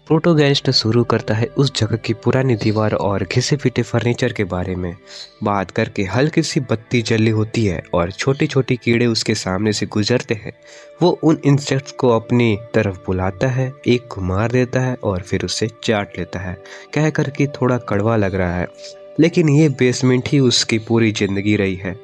Protagonist शुरू करता है उस जगह की पुरानी दीवार और घिसे पिटे फर्नीचर के बारे में बात करके। हल्की सी बत्ती जली होती है और छोटे छोटे कीड़े उसके सामने से गुजरते हैं। वो उन इंसेक्ट्स को अपनी तरफ बुलाता है, एक को मार देता है और फिर उसे चाट लेता है, कह कर कि थोड़ा कड़वा लग रहा है, लेकिन ये बेसमेंट ही उसकी पूरी जिंदगी रही है।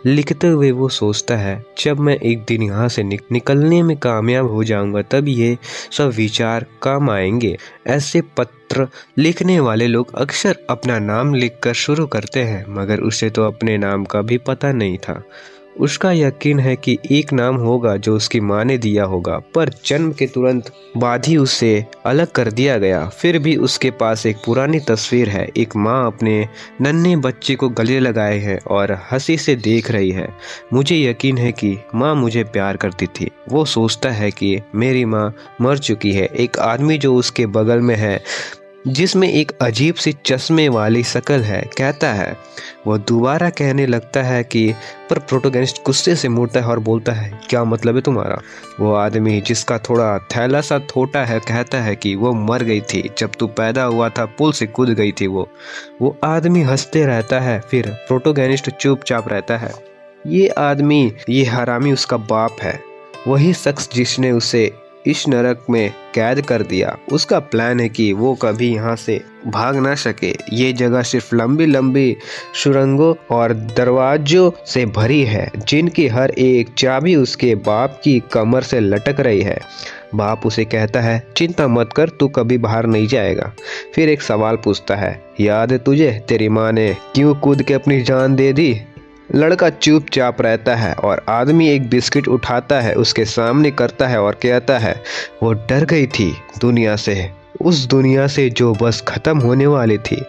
लिखते हुए वो सोचता है, जब मैं एक दिन यहाँ से निकलने में कामयाब हो जाऊंगा तब ये सब विचार काम आएंगे। ऐसे पत्र लिखने वाले लोग अक्सर अपना नाम लिखकर शुरू करते हैं, मगर उसे तो अपने नाम का भी पता नहीं था। उसका यकीन है कि एक नाम होगा जो उसकी माँ ने दिया होगा, पर जन्म के तुरंत बाद ही उसे अलग कर दिया गया। फिर भी उसके पास एक पुरानी तस्वीर है, एक माँ अपने नन्हे बच्चे को गले लगाए है और हंसी से देख रही है। मुझे यकीन है कि माँ मुझे प्यार करती थी। वो सोचता है कि मेरी माँ मर चुकी है। एक आदमी जो उसके बगल में है, जिसमें एक अजीब सी चश्मे वाली शक्ल है, कहता है। वो दोबारा कहने लगता है कि पर प्रोटोगेनिस्ट गुस्से से मुड़ता है और बोलता है, क्या मतलब है तुम्हारा? वो आदमी जिसका थोड़ा थैला सा थोटा है कहता है कि वो मर गई थी जब तू पैदा हुआ था, पुल से कूद गई थी वो आदमी हंसते रहता है। फिर प्रोटोगेनिस्ट चुपचाप रहता है। ये आदमी, ये हरामी उसका बाप है, वही शख्स जिसने उसे इस नरक में कैद कर दिया। उसका प्लान है कि वो कभी यहाँ से भाग ना सके। ये जगह सिर्फ लंबी लंबी सुरंगों और दरवाजों से भरी है, जिनकी हर एक चाबी उसके बाप की कमर से लटक रही है। बाप उसे कहता है, चिंता मत कर, तू कभी बाहर नहीं जाएगा। फिर एक सवाल पूछता है, याद है तुझे तेरी माँ ने क्यों कूद के अपनी जान दे दी? लड़का चुपचाप रहता है और आदमी एक बिस्किट उठाता है, उसके सामने करता है और कहता है, वो डर गई थी दुनिया से, उस दुनिया से जो बस खत्म होने वाली थी,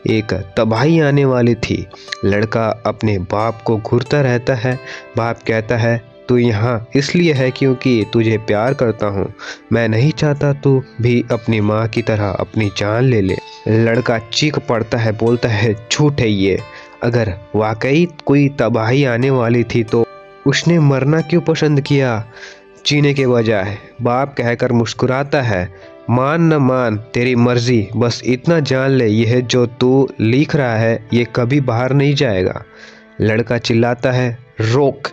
एक तबाही आने वाली थी। लड़का अपने बाप को घूरता रहता है। बाप कहता है, तू यहाँ इसलिए है क्योंकि तुझे प्यार करता हूँ। मैं नहीं चाहता तू भी अपनी माँ की तरह अपनी जान ले ले। लड़का चीख पड़ता है, बोलता है, झूठ है ये। अगर वाकई कोई तबाही आने वाली थी तो उसने मरना क्यों पसंद किया जीने के बजाय? बाप कहकर मुस्कुराता है, मान न मान तेरी मर्जी, बस इतना जान ले, यह जो तू लिख रहा है ये कभी बाहर नहीं जाएगा। लड़का चिल्लाता है, रोक,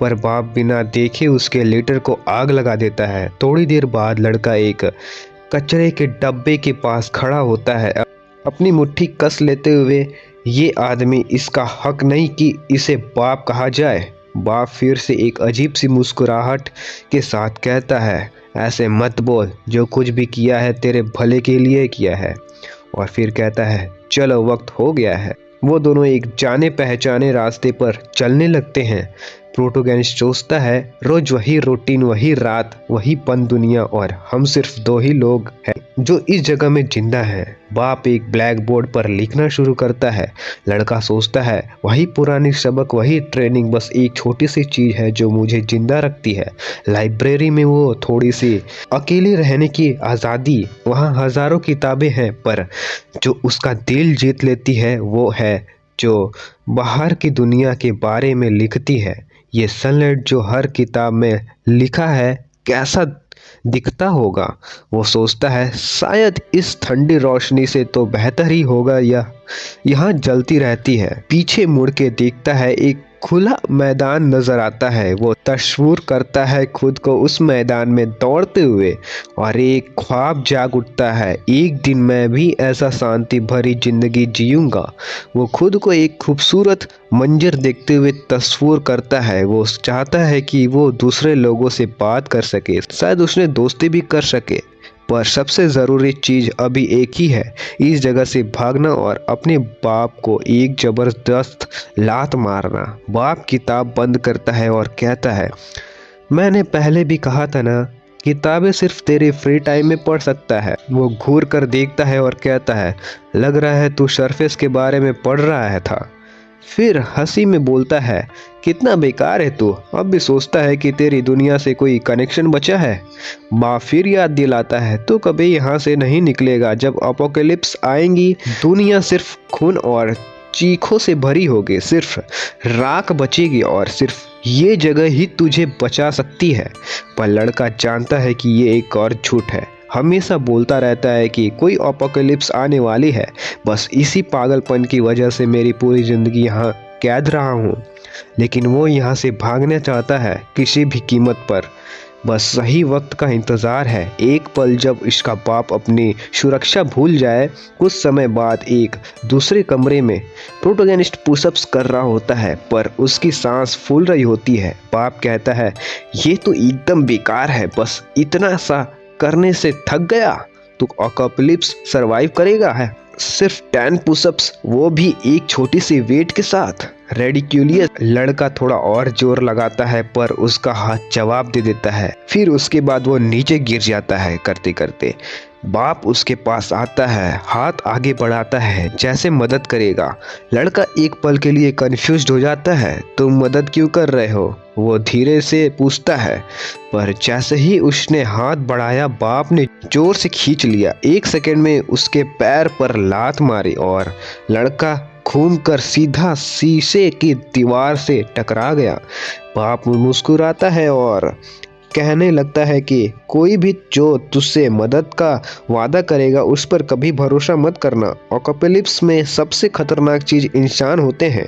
पर बाप बिना देखे उसके लेटर को आग लगा देता है। थोड़ी देर बाद लड़का एक कचरे के डब्बे के पास खड़ा होता है, अपनी मुट्ठी कस लेते हुए। ये आदमी, इसका हक नहीं कि इसे बाप कहा जाए। बाप फिर से एक अजीब सी मुस्कुराहट के साथ कहता है, ऐसे मत बोल, जो कुछ भी किया है तेरे भले के लिए किया है। और फिर कहता है, चलो वक्त हो गया है। वो दोनों एक जाने पहचाने रास्ते पर चलने लगते हैं। प्रोटोगेनिस्ट सोचता है, रोज वही रूटीन, वही रात, वही बंद दुनिया, और हम सिर्फ दो ही लोग हैं जो इस जगह में जिंदा हैं। बाप एक ब्लैक बोर्ड पर लिखना शुरू करता है। लड़का सोचता है, वही पुरानी सबक, वही ट्रेनिंग, बस एक छोटी सी चीज है जो मुझे जिंदा रखती है। लाइब्रेरी में वो थोड़ी सी अकेले रहने की आज़ादी। वहाँ हजारों किताबें हैं, पर जो उसका दिल जीत लेती है वो है जो बाहर की दुनिया के बारे में लिखती है। ये सनलाइट जो हर किताब में लिखा है, कैसा दिखता होगा? वो सोचता है, शायद इस ठंडी रोशनी से तो बेहतर ही होगा यह यहाँ जलती रहती है। पीछे मुड़ के देखता है, एक खुला मैदान नजर आता है। वो तस्वीर करता है खुद को उस मैदान में दौड़ते हुए, और एक ख्वाब जाग उठता है, एक दिन मैं भी ऐसा शांति भरी जिंदगी जीऊंगा। वो खुद को एक खूबसूरत मंजर देखते हुए तस्वीर करता है। वो चाहता है कि वो दूसरे लोगों से बात कर सके, शायद उसने दोस्ती भी कर सके, पर सबसे ज़रूरी चीज़ अभी एक ही है, इस जगह से भागना और अपने बाप को एक ज़बरदस्त लात मारना। बाप किताब बंद करता है और कहता है, मैंने पहले भी कहा था ना, किताबें सिर्फ तेरे फ्री टाइम में पढ़ सकता है। वो घूर कर देखता है और कहता है, लग रहा है तू सरफेस के बारे में पढ़ रहा है था। फिर हंसी में बोलता है, कितना बेकार है तू, अब भी सोचता है कि तेरी दुनिया से कोई कनेक्शन बचा है। बाप फिर याद दिलाता है, तू कभी यहाँ से नहीं निकलेगा। जब अपोकलिप्स आएंगी, दुनिया सिर्फ खून और चीखों से भरी होगी, सिर्फ राख बचेगी और सिर्फ ये जगह ही तुझे बचा सकती है। पर लड़का जानता है कि ये एक और झूठ है। हमेशा बोलता रहता है कि कोई अपोकलिप्स आने वाली है। बस इसी पागलपन की वजह से मेरी पूरी ज़िंदगी यहाँ कैद रहा हूँ। लेकिन वो यहाँ से भागना चाहता है किसी भी कीमत पर। बस सही वक्त का इंतज़ार है। एक पल जब इसका बाप अपनी सुरक्षा भूल जाए। कुछ समय बाद एक दूसरे कमरे में प्रोटोगनिस्ट पुशअप्स कर रहा होता है, पर उसकी सांस फूल रही होती है। बाप कहता है, ये तो एकदम बेकार है, बस इतना सा करने से थक गया। तो अपोकलिप्स सरवाइव करेगा है सिर्फ 10 पुशअप्स, वो भी एक छोटी सी वेट के साथ। रेडिक्यूलियस लड़का थोड़ा और जोर लगाता है, पर उसका हाथ जवाब दे देता है। फिर उसके बाद वो नीचे गिर जाता है करते करते। बाप उसके पास आता है, हाथ आगे बढ़ाता है जैसे मदद करेगा। लड़का एक पल के लिए कंफ्यूज्ड हो जाता है, तुम मदद क्यों कर रहे हो? वो धीरे से पूछता है, पर जैसे ही उसने हाथ बढ़ाया, बाप ने जोर से खींच लिया। 1 सेकंड में उसके पैर पर लात मारी और लड़का घूमकर सीधा शीशे की दीवार से टकरा गया। बाप मुस्कुराता है और कहने लगता है कि कोई भी जो तुझसे मदद का वादा करेगा उस पर कभी भरोसा मत करना। अपोकलिप्स में सबसे खतरनाक चीज इंसान होते हैं,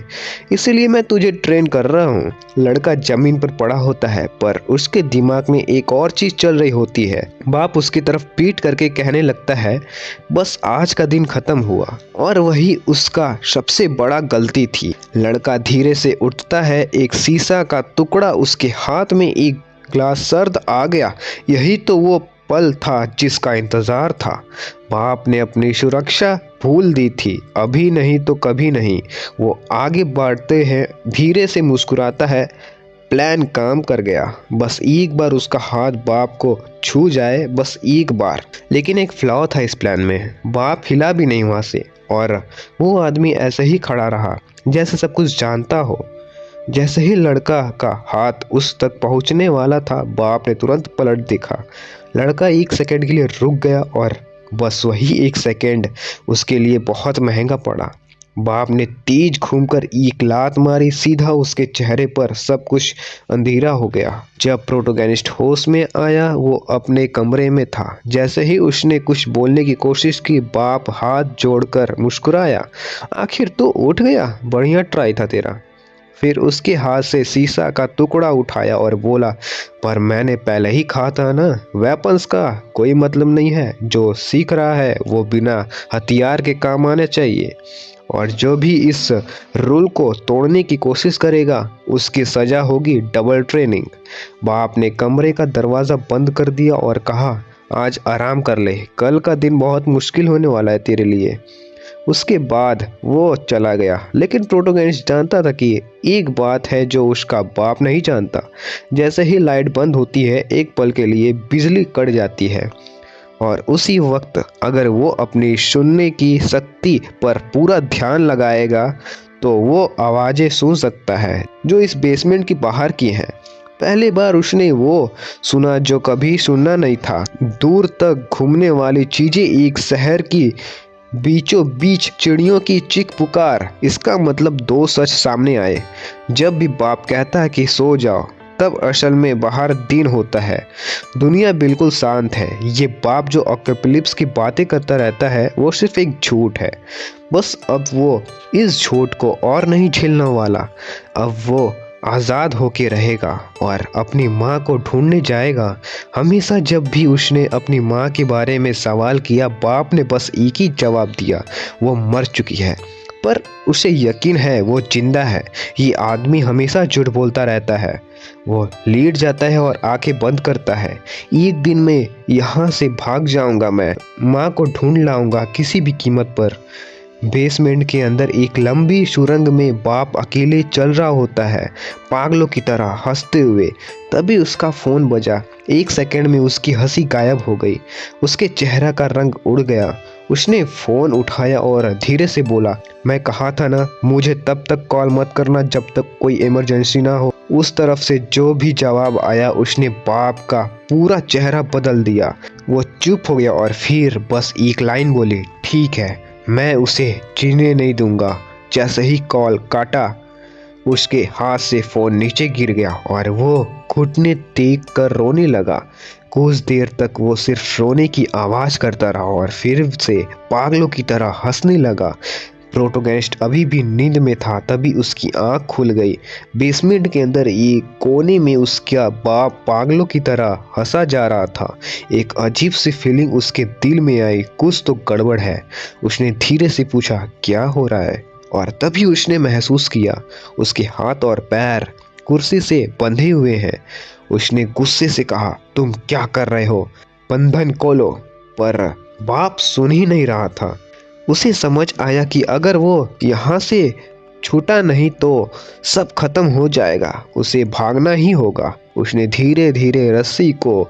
इसीलिए मैं तुझे ट्रेन कर रहा हूँ। लड़का जमीन पर पड़ा होता है, पर उसके दिमाग में एक और चीज चल रही होती है। बाप उसकी तरफ पीट करके कहने लगता है, बस आज का दिन खत्म हुआ, और वही उसका सबसे बड़ा गलती थी। लड़का धीरे से उठता है, एक शीशा का टुकड़ा उसके हाथ में एक ग्लास सर्द आ गया। यही तो वो पल था जिसका इंतजार था। बाप ने अपनी सुरक्षा भूल दी थी, अभी नहीं तो कभी नहीं। वो आगे बढ़ते हैं, धीरे से मुस्कुराता है। प्लान काम कर गया, बस एक बार उसका हाथ बाप को छू जाए, बस एक बार। लेकिन एक फ्लॉ था इस प्लान में, बाप हिला भी नहीं वहाँ से, और वो आदमी ऐसे ही खड़ा रहा जैसे सब कुछ जानता हो। जैसे ही लड़का का हाथ उस तक पहुंचने वाला था, बाप ने तुरंत पलट देखा। लड़का 1 सेकंड के लिए रुक गया, और बस वही 1 सेकंड उसके लिए बहुत महंगा पड़ा। बाप ने तेज घूमकर एक लात मारी, सीधा उसके चेहरे पर। सब कुछ अंधेरा हो गया। जब प्रोटोगनिस्ट होश में आया, वो अपने कमरे में था। जैसे ही उसने कुछ बोलने की कोशिश की, बाप हाथ जोड़कर मुस्कुराया, आखिर तो उठ गया, बढ़िया ट्राई था तेरा। फिर उसके हाथ से शीशा का टुकड़ा उठाया और बोला, पर मैंने पहले ही कहा था ना, वेपन्स का कोई मतलब नहीं है। जो सीख रहा है वो बिना हथियार के काम आने चाहिए, और जो भी इस रूल को तोड़ने की कोशिश करेगा उसकी सजा होगी डबल ट्रेनिंग। बाप ने कमरे का दरवाज़ा बंद कर दिया और कहा, आज आराम कर ले, कल का दिन बहुत मुश्किल होने वाला है तेरे लिए। उसके बाद वो चला गया। लेकिन प्रोटोगनिस्ट जानता था कि एक बात है जो उसका बाप नहीं जानता। जैसे ही लाइट बंद होती है, एक पल के लिए बिजली कट जाती है, और उसी वक्त अगर वो अपनी सुनने की शक्ति पर पूरा ध्यान लगाएगा तो वो आवाज़ें सुन सकता है जो इस बेसमेंट की बाहर की हैं। पहली बार उसने वो सुना जो कभी सुनना नहीं था। दूर तक घूमने वाली चीज़ें, एक शहर की बीचों बीच चिड़ियों की चीख पुकार। इसका मतलब 2 सच सामने आए। जब भी बाप कहता है कि सो जाओ, तब असल में बाहर दिन होता है, दुनिया बिल्कुल शांत है। ये बाप जो अपोकलिप्स की बातें करता रहता है वो सिर्फ एक झूठ है। बस अब वो इस झूठ को और नहीं झेलने वाला। अब वो आज़ाद होके रहेगा और अपनी माँ को ढूंढने जाएगा। हमेशा जब भी उसने अपनी माँ के बारे में सवाल किया, बाप ने बस एक ही जवाब दिया, वो मर चुकी है। पर उसे यकीन है वो जिंदा है। ये आदमी हमेशा झूठ बोलता रहता है। वो लेट जाता है और आंखें बंद करता है। एक दिन मैं यहाँ से भाग जाऊंगा, मैं माँ को ढूंढ लाऊंगा किसी भी कीमत पर। बेसमेंट के अंदर एक लंबी सुरंग में बाप अकेले चल रहा होता है, पागलों की तरह हंसते हुए। तभी उसका फ़ोन बजा। 1 सेकंड में उसकी हंसी गायब हो गई, उसके चेहरा का रंग उड़ गया। उसने फ़ोन उठाया और धीरे से बोला, मैं कहा था ना, मुझे तब तक कॉल मत करना जब तक कोई इमरजेंसी ना हो। उस तरफ से जो भी जवाब आया, उसने बाप का पूरा चेहरा बदल दिया। वो चुप हो गया और फिर बस एक लाइन बोली, ठीक है, मैं उसे जीने नहीं दूंगा। जैसे ही कॉल काटा, उसके हाथ से फोन नीचे गिर गया और वो घुटने टेक कर रोने लगा। कुछ देर तक वो सिर्फ रोने की आवाज करता रहा और फिर से पागलों की तरह हंसने लगा। प्रोटोगेनिस्ट अभी भी नींद में था, तभी उसकी आंख खुल गई। बेसमेंट के अंदर एक कोने में उसका बाप पागलों की तरह हंसा जा रहा था। एक अजीब सी फीलिंग उसके दिल में आई, कुछ तो गड़बड़ है। उसने धीरे से पूछा, क्या हो रहा है? और तभी उसने महसूस किया उसके हाथ और पैर कुर्सी से बंधे हुए हैं। उसने गुस्से से कहा, तुम क्या कर रहे हो? बंधन खोलो। पर बाप सुन ही नहीं रहा था। उसे समझ आया कि अगर वो यहाँ से छूटा नहीं तो सब खत्म हो जाएगा, उसे भागना ही होगा। उसने धीरे धीरे रस्सी को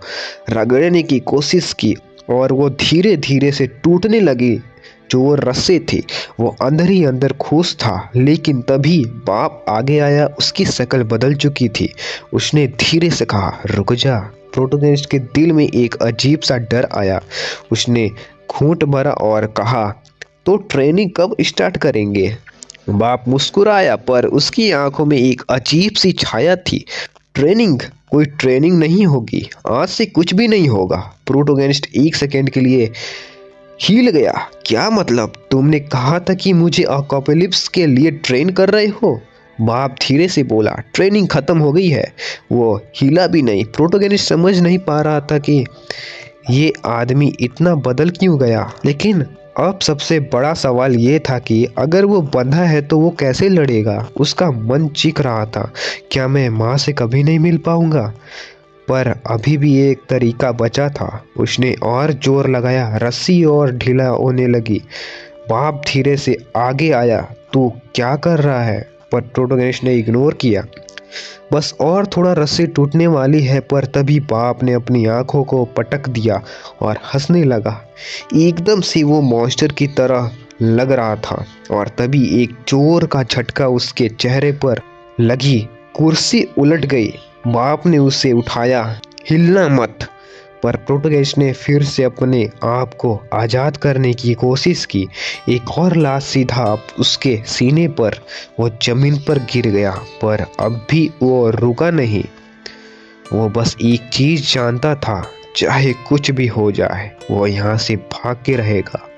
रगड़ने की कोशिश की और वो धीरे धीरे से टूटने लगी। जो वो रस्सी थी वो अंदर ही अंदर खुश था, लेकिन तभी बाप आगे आया। उसकी शक्ल बदल चुकी थी। उसने धीरे से कहा, रुक जा। प्रोटोगेनिस्ट के दिल में एक अजीब सा डर आया। उसने घूंट भरा और कहा, तो ट्रेनिंग कब स्टार्ट करेंगे? बाप मुस्कुराया, पर उसकी आंखों में एक अजीब सी छाया थी। ट्रेनिंग? कोई ट्रेनिंग नहीं होगी, आज से कुछ भी नहीं होगा। प्रोटोगेनिस्ट एक सेकेंड के लिए हिल गया। क्या मतलब? तुमने कहा था कि मुझे अपोकलिप्स के लिए ट्रेन कर रहे हो? बाप धीरे से बोला, ट्रेनिंग खत्म हो गई है। वो हिला भी नहीं। प्रोटोगेनिस्ट समझ नहीं पा रहा था कि ये आदमी इतना बदल क्यों गया। लेकिन अब सबसे बड़ा सवाल ये था कि अगर वो बंधा है तो वो कैसे लड़ेगा। उसका मन चीख रहा था, क्या मैं माँ से कभी नहीं मिल पाऊंगा? पर अभी भी एक तरीका बचा था। उसने और जोर लगाया, रस्सी और ढीला होने लगी। बाप धीरे से आगे आया, तू क्या कर रहा है? पर प्रोटोगेनिस्ट ने इग्नोर किया। बस और थोड़ा, रस्सी टूटने वाली है। पर तभी बाप ने अपनी आंखों को पटक दिया और हंसने लगा। एकदम से वो मॉन्स्टर की तरह लग रहा था। और तभी एक जोर का झटका उसके चेहरे पर लगी। कुर्सी उलट गई। बाप ने उसे उठाया, हिलना मत। पर प्रोटोगेनिस्ट ने फिर से अपने आप को आज़ाद करने की कोशिश की। एक और लात सीधा उसके सीने पर वो जमीन पर गिर गया। पर अब भी वो रुका नहीं। वो बस एक चीज जानता था, चाहे कुछ भी हो जाए वो यहाँ से भाग के रहेगा।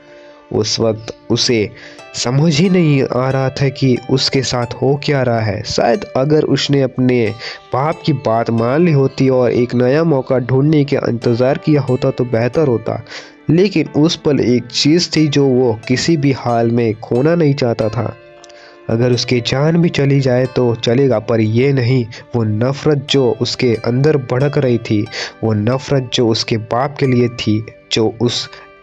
उस वक्त उसे समझ ही नहीं आ रहा था कि उसके साथ हो क्या रहा है। शायद अगर उसने अपने बाप की बात मान ली होती और एक नया मौका ढूंढने का इंतज़ार किया होता तो बेहतर होता। लेकिन उस पल एक चीज़ थी जो वो किसी भी हाल में खोना नहीं चाहता था। अगर उसकी जान भी चली जाए तो चलेगा, पर ये नहीं। वो नफ़रत जो उसके अंदर भड़क रही थी, वो नफ़रत जो उसके बाप के लिए थी, जो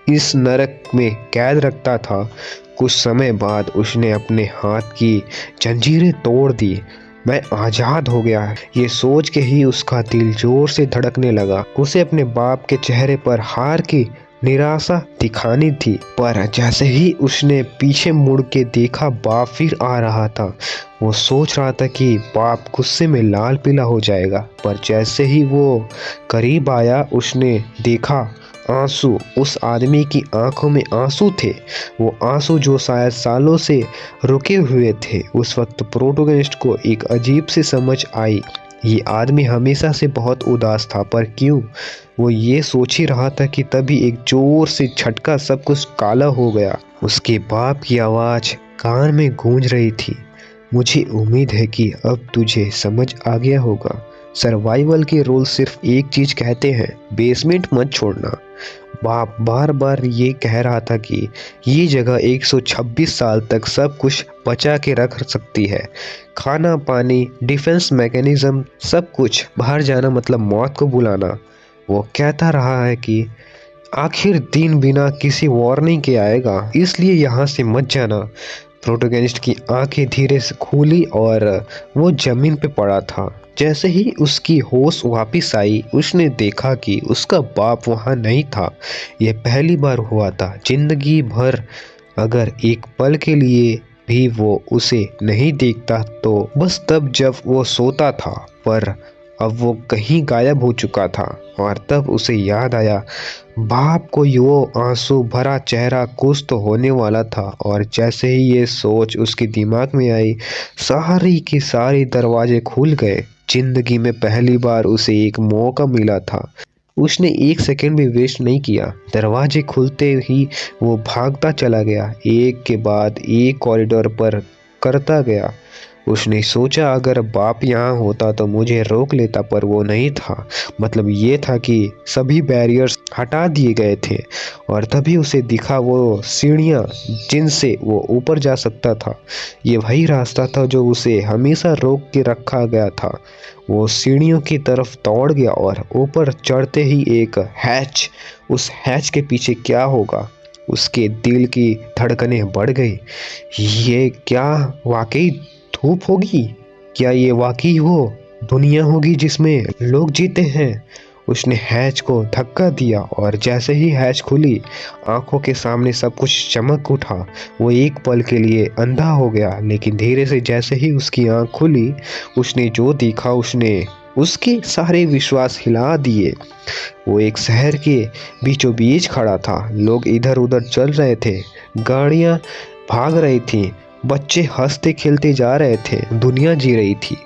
इस नरक में कैद रखता था। कुछ समय बाद उसने अपने हाथ की जंजीरें तोड़ दी। मैं आज़ाद हो गया है, ये सोच के ही उसका दिल जोर से धड़कने लगा। उसे अपने बाप के चेहरे पर हार की निराशा दिखानी थी। पर जैसे ही उसने पीछे मुड़ के देखा, बाप फिर आ रहा था। वो सोच रहा था कि बाप गुस्से में लाल पीला हो जाएगा। पर जैसे ही वो करीब आया, उसने देखा आंसू। उस आदमी की आंखों में आंसू थे, वो आंसू जो शायद सालों से रुके हुए थे। उस वक्त प्रोटोगेनिस्ट को एक अजीब सी समझ आई, ये आदमी हमेशा से बहुत उदास था, पर क्यों? वो ये सोच ही रहा था कि तभी एक जोर से झटका, सब कुछ काला हो गया। उसके बाप की आवाज़ कान में गूंज रही थी, मुझे उम्मीद है कि अब तुझे समझ आ गया होगा। सर्वाइवल के रूल सिर्फ एक चीज़ कहते हैं, बेसमेंट मत छोड़ना। बाप बार बार ये कह रहा था कि ये जगह 126 साल तक सब कुछ बचा के रख सकती है, खाना पानी, डिफेंस मैकेनिज्म, सब कुछ। बाहर जाना मतलब मौत को बुलाना। वो कहता रहा है कि आखिर दिन बिना किसी वार्निंग के आएगा, इसलिए यहाँ से मत जाना। प्रोटोगेनिस्ट की आंखें धीरे से खुली और वो जमीन पे पड़ा था। जैसे ही उसकी होश वापस आई, उसने देखा कि उसका बाप वहाँ नहीं था। यह पहली बार हुआ था जिंदगी भर। अगर एक पल के लिए भी वो उसे नहीं देखता तो बस तब जब वो सोता था। पर अब वो कहीं गायब हो चुका था और तब उसे याद आया बाप को वो आंसू भरा चेहरा कुछ तो होने वाला था। और जैसे ही ये सोच उसके दिमाग में आई, सारी के सारे दरवाजे खुल गए। जिंदगी में पहली बार उसे एक मौका मिला था। उसने एक सेकंड भी वेस्ट नहीं किया। दरवाजे खुलते ही वो भागता चला गया, एक के बाद एक कॉरिडोर पर करता गया। उसने सोचा अगर बाप यहाँ होता तो मुझे रोक लेता, पर वो नहीं था। मतलब ये था कि सभी बैरियर्स हटा दिए गए थे। और तभी उसे दिखा वो सीढ़ियाँ जिनसे वो ऊपर जा सकता था। ये वही रास्ता था जो उसे हमेशा रोक के रखा गया था। वो सीढ़ियों की तरफ दौड़ गया और ऊपर चढ़ते ही एक हैच, उस हैच के पीछे क्या होगा? उसके दिल की धड़कनें बढ़ गई। ये क्या वाकई धूप होगी? क्या ये वाकई वो दुनिया होगी जिसमें लोग जीते हैं? उसने हैच को धक्का दिया और जैसे ही हैच खुली, आंखों के सामने सब कुछ चमक उठा। वो एक पल के लिए अंधा हो गया, लेकिन धीरे से जैसे ही उसकी आंख खुली, उसने जो देखा उसने उसके सारे विश्वास हिला दिए। वो एक शहर के बीचों बीच खड़ा था। लोग इधर उधर चल रहे थे, गाड़ियां भाग रही थी, बच्चे हंसते खेलते जा रहे थे, दुनिया जी रही थी।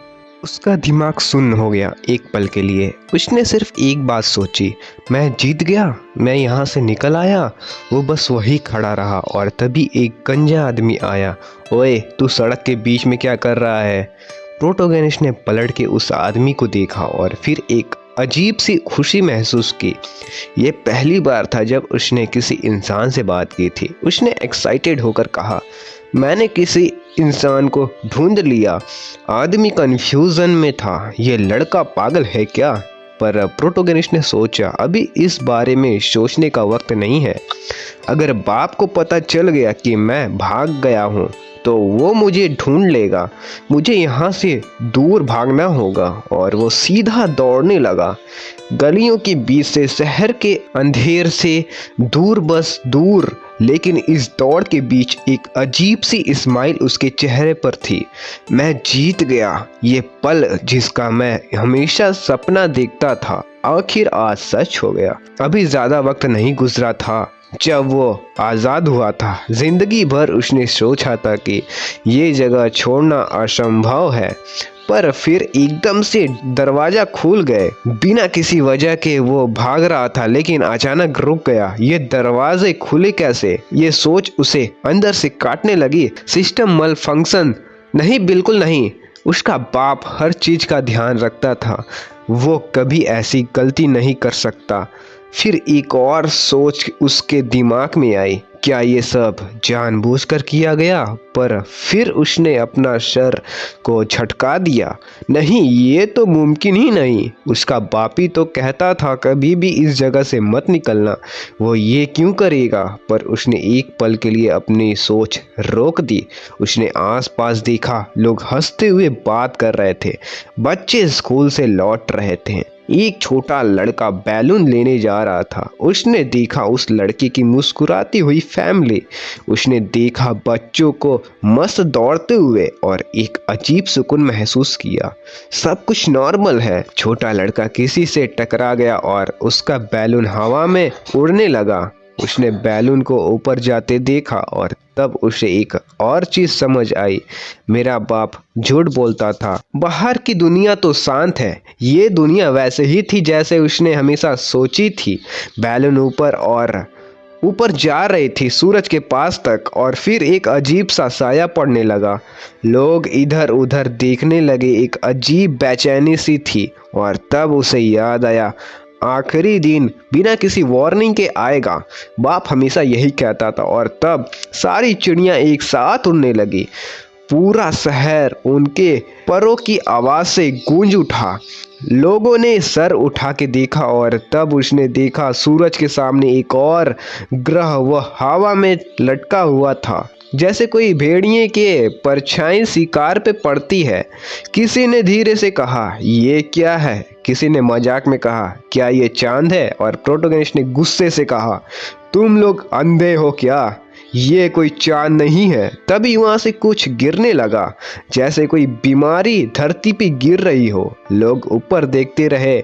उसका दिमाग सुन्न हो गया। एक पल के लिए उसने सिर्फ एक बात सोची, मैं जीत गया, मैं यहाँ से निकल आया। वो बस वही खड़ा रहा और तभी एक गंजा आदमी आया। ओए, तू सड़क के बीच में क्या कर रहा है? प्रोटोगेनिस्ट ने पलट के उस आदमी को देखा और फिर एक अजीब सी खुशी महसूस की। ये पहली बार था जब उसने किसी इंसान से बात की थी। उसने एक्साइटेड होकर कहा, मैंने किसी इंसान को ढूंढ लिया। आदमी कंफ्यूजन में था, ये लड़का पागल है क्या? पर प्रोटोगेनिस्ट ने सोचा, अभी इस बारे में सोचने का वक्त नहीं है। अगर बाप को पता चल गया कि मैं भाग गया हूँ तो वो मुझे ढूंढ लेगा। मुझे यहाँ से दूर भागना होगा। और वो सीधा दौड़ने लगा, गलियों के बीच से, शहर के अंधेर से दूर, बस दूर। लेकिन इस दौड़ के बीच एक अजीब सी स्माइल उसके चेहरे पर थी। मैं जीत गया, ये पल जिसका मैं हमेशा सपना देखता था, आखिर आज सच हो गया। अभी ज्यादा वक्त नहीं गुजरा था जब वो आज़ाद हुआ था। जिंदगी भर उसने सोचा था कि ये जगह छोड़ना असंभव है, पर फिर एकदम से दरवाजा खुल गए। बिना किसी वजह के वो भाग रहा था, लेकिन अचानक रुक गया। ये दरवाजे खुले कैसे? ये सोच उसे अंदर से काटने लगी। सिस्टम मल फंक्शन नहीं, बिल्कुल नहीं। उसका बाप हर चीज का ध्यान रखता था, वो कभी ऐसी गलती नहीं कर सकता। फिर एक और सोच उसके दिमाग में आई, क्या ये सब जानबूझकर किया गया? पर फिर उसने अपना सर को झटका दिया, नहीं, ये तो मुमकिन ही नहीं। उसका बाप ही तो कहता था कभी भी इस जगह से मत निकलना, वो ये क्यों करेगा? पर उसने एक पल के लिए अपनी सोच रोक दी। उसने आसपास देखा, लोग हंसते हुए बात कर रहे थे, बच्चे स्कूल से लौट रहे थे, एक छोटा लड़का बैलून लेने जा रहा था। उसने देखा उस लड़के की मुस्कुराती हुई फैमिली, उसने देखा बच्चों को मस्त दौड़ते हुए और एक अजीब सुकून महसूस किया। सब कुछ नॉर्मल है। छोटा लड़का किसी से टकरा गया और उसका बैलून हवा में उड़ने लगा। उसने बैलून को ऊपर जाते देखा और तब उसे एक और चीज समझ आई, मेरा बाप झूठ बोलता था, बाहर की दुनिया तो शांत है, ये दुनिया वैसे ही थी जैसे उसने हमेशा सोची थी। बैलून ऊपर और ऊपर जा रही थी, सूरज के पास तक, और फिर एक अजीब सा साया पड़ने लगा। लोग इधर उधर देखने लगे, एक अजीब बेचैनी सी थी। और तब उसे याद आया, आखिरी दिन बिना किसी वार्निंग के आएगा, बाप हमेशा यही कहता था। और तब सारी चिड़ियां एक साथ उड़ने लगी। पूरा शहर उनके परों की आवाज से गूंज उठा। लोगों ने सर उठा के देखा और तब उसने देखा सूरज के सामने एक और ग्रह, वह हवा में लटका हुआ था, जैसे कोई भेड़िए के परछाई शिकार पे पड़ती है। किसी ने धीरे से कहा, ये क्या है? किसी ने मजाक में कहा, क्या ये चांद है? और प्रोटोगेनिस्ट ने गुस्से से कहा, तुम लोग अंधे हो क्या? ये कोई चांद नहीं है। तभी वहां से कुछ गिरने लगा, जैसे कोई बीमारी धरती पे गिर रही हो। लोग ऊपर देखते रहे,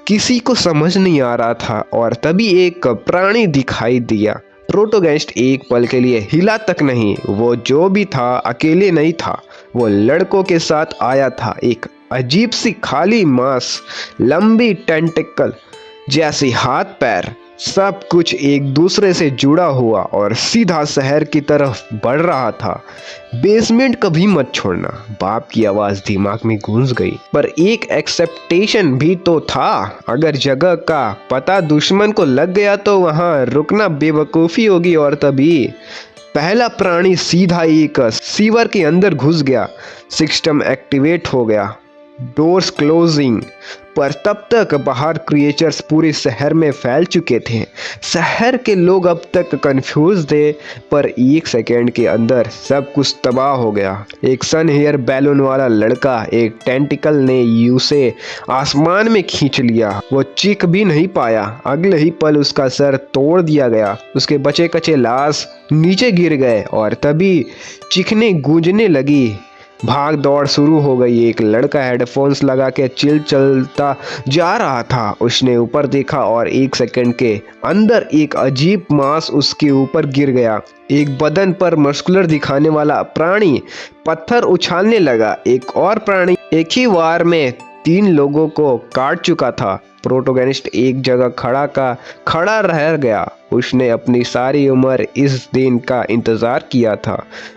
किसी को समझ नहीं आ रहा था। और तभी एक प्राणी दिखाई दिया। प्रोटोगेनिस्ट एक पल के लिए हिला तक नहीं। वो जो भी था अकेले नहीं था, वो लड़कों के साथ आया था। एक अजीब सी खाली मांस, लंबी टेंटिकल जैसे हाथ पैर, सब कुछ एक दूसरे से जुड़ा हुआ और सीधा शहर की तरफ बढ़ रहा था। बेसमेंट कभी मत छोड़ना, बाप की आवाज दिमाग में गूंज गई। पर एक एक्सेप्टेशन भी तो था। अगर जगह का पता दुश्मन को लग गया तो वहां रुकना बेवकूफी होगी। और तभी पहला प्राणी सीधा एक सीवर के अंदर घुस गया। सिस्टम एक्टिवेट हो गया, डोर्स क्लोजिंग। पर तब तक बाहर क्रिएचर्स पूरे शहर में फैल चुके थे। शहर के लोग अब तक कंफ्यूज थे, पर एक सेकेंड के अंदर सब कुछ तबाह हो गया। एक सन हेयर बैलून वाला लड़का, एक टेंटिकल ने उसे आसमान में खींच लिया। वो चीख भी नहीं पाया। अगले ही पल उसका सर तोड़ दिया गया। उसके बचे कचे लाश नीचे गिर गए और तभी चीखने गूंजने लगी। भाग दौड़ शुरू हो गई। एक लड़का हेडफोन्स लगा के चलता जा रहा था। उसने ऊपर देखा और एक सेकंड के अंदर एक अजीब मांस उसके ऊपर गिर गया। एक बदन पर मस्कुलर दिखाने वाला प्राणी पत्थर उछालने लगा। एक और प्राणी एक ही वार में 3 लोगों को काट चुका था। प्रोटोगेनिस्ट एक जगह खड़ा रह गया। उसने अपनी सारी उम्र इस दिन का इंतजार किया था,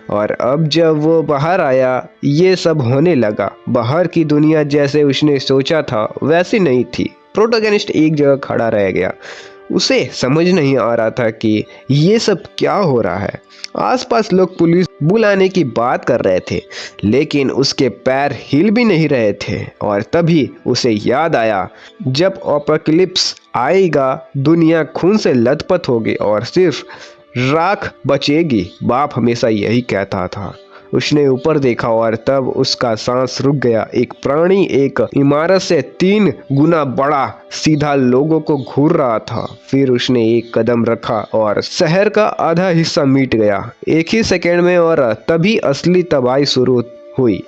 और अब जब वो बाहर आया ये सब होने लगा। बाहर की दुनिया जैसे उसने सोचा था वैसी नहीं थी। प्रोटोगेनिस्ट एक जगह खड़ा रह गया। उसे समझ नहीं आ रहा था कि ये सब क्या हो रहा है। आसपास लोग पुलिस बुलाने की बात कर रहे थे, लेकिन उसके पैर हिल भी नहीं रहे थे। और तभी उसे याद आया, जब एपोकलिप्स आएगा दुनिया खून से लथपथ होगी और सिर्फ राख बचेगी। बाप हमेशा यही कहता था। उसने ऊपर देखा और तब उसका सांस रुक गया। एक प्राणी एक इमारत से 3 गुना बड़ा सीधा लोगों को घूर रहा था। फिर उसने एक कदम रखा और शहर का आधा हिस्सा मिट गया एक ही सेकंड में। और तभी असली तबाही शुरू हुई।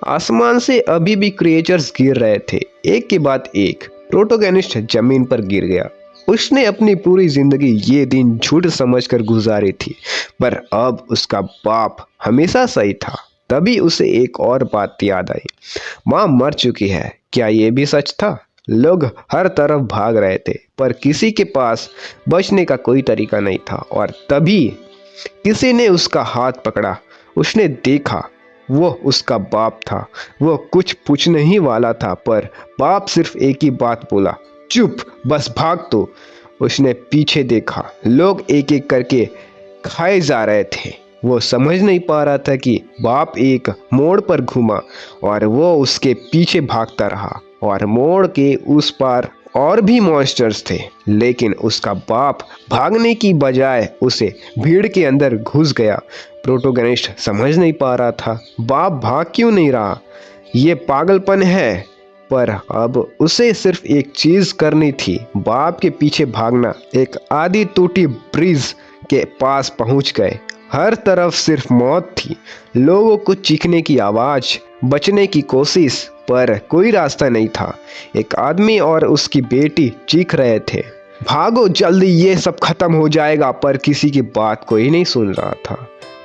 आसमान से अभी भी क्रिएचर्स गिर रहे थे, एक के बाद एक। प्रोटोगेनिस्ट जमीन पर गिर गया। उसने अपनी पूरी जिंदगी ये दिन झूठ समझकर गुजारी थी, पर अब उसका बाप हमेशा सही था। तभी उसे एक और बात याद आई। माँ मर चुकी है। क्या ये भी सच था? लोग हर तरफ भाग रहे थे, पर किसी के पास बचने का कोई तरीका नहीं था। और तभी किसी ने उसका हाथ पकड़ा। उसने देखा, वो उसका बाप था। वो कुछ पूछने ही वाला था, पर बाप सिर्फ एक ही बात बोला, चुप, बस भाग। तो उसने पीछे देखा। लोग एक एक करके खाए जा रहे थे। वो समझ नहीं पा रहा था कि बाप एक मोड़ पर घूमा और वो उसके पीछे भागता रहा। और मोड़ के उस पार और भी मॉन्स्टर्स थे, लेकिन उसका बाप भागने की बजाय उसे भीड़ के अंदर घुस गया। प्रोटोगेनिस्ट समझ नहीं पा रहा था, बाप भाग क्यों नहीं रहा। ये पागलपन है। पर अब उसे सिर्फ एक चीज करनी थी, बाप के पीछे भागना। एक आधी टूटी ब्रिज के पास पहुंच गए। हर तरफ सिर्फ मौत थी। लोगों को चीखने की आवाज, बचने की कोशिश, पर कोई रास्ता नहीं था। एक आदमी और उसकी बेटी चीख रहे थे, भागो जल्दी, ये सब खत्म हो जाएगा। पर किसी की बात कोई नहीं सुन रहा था।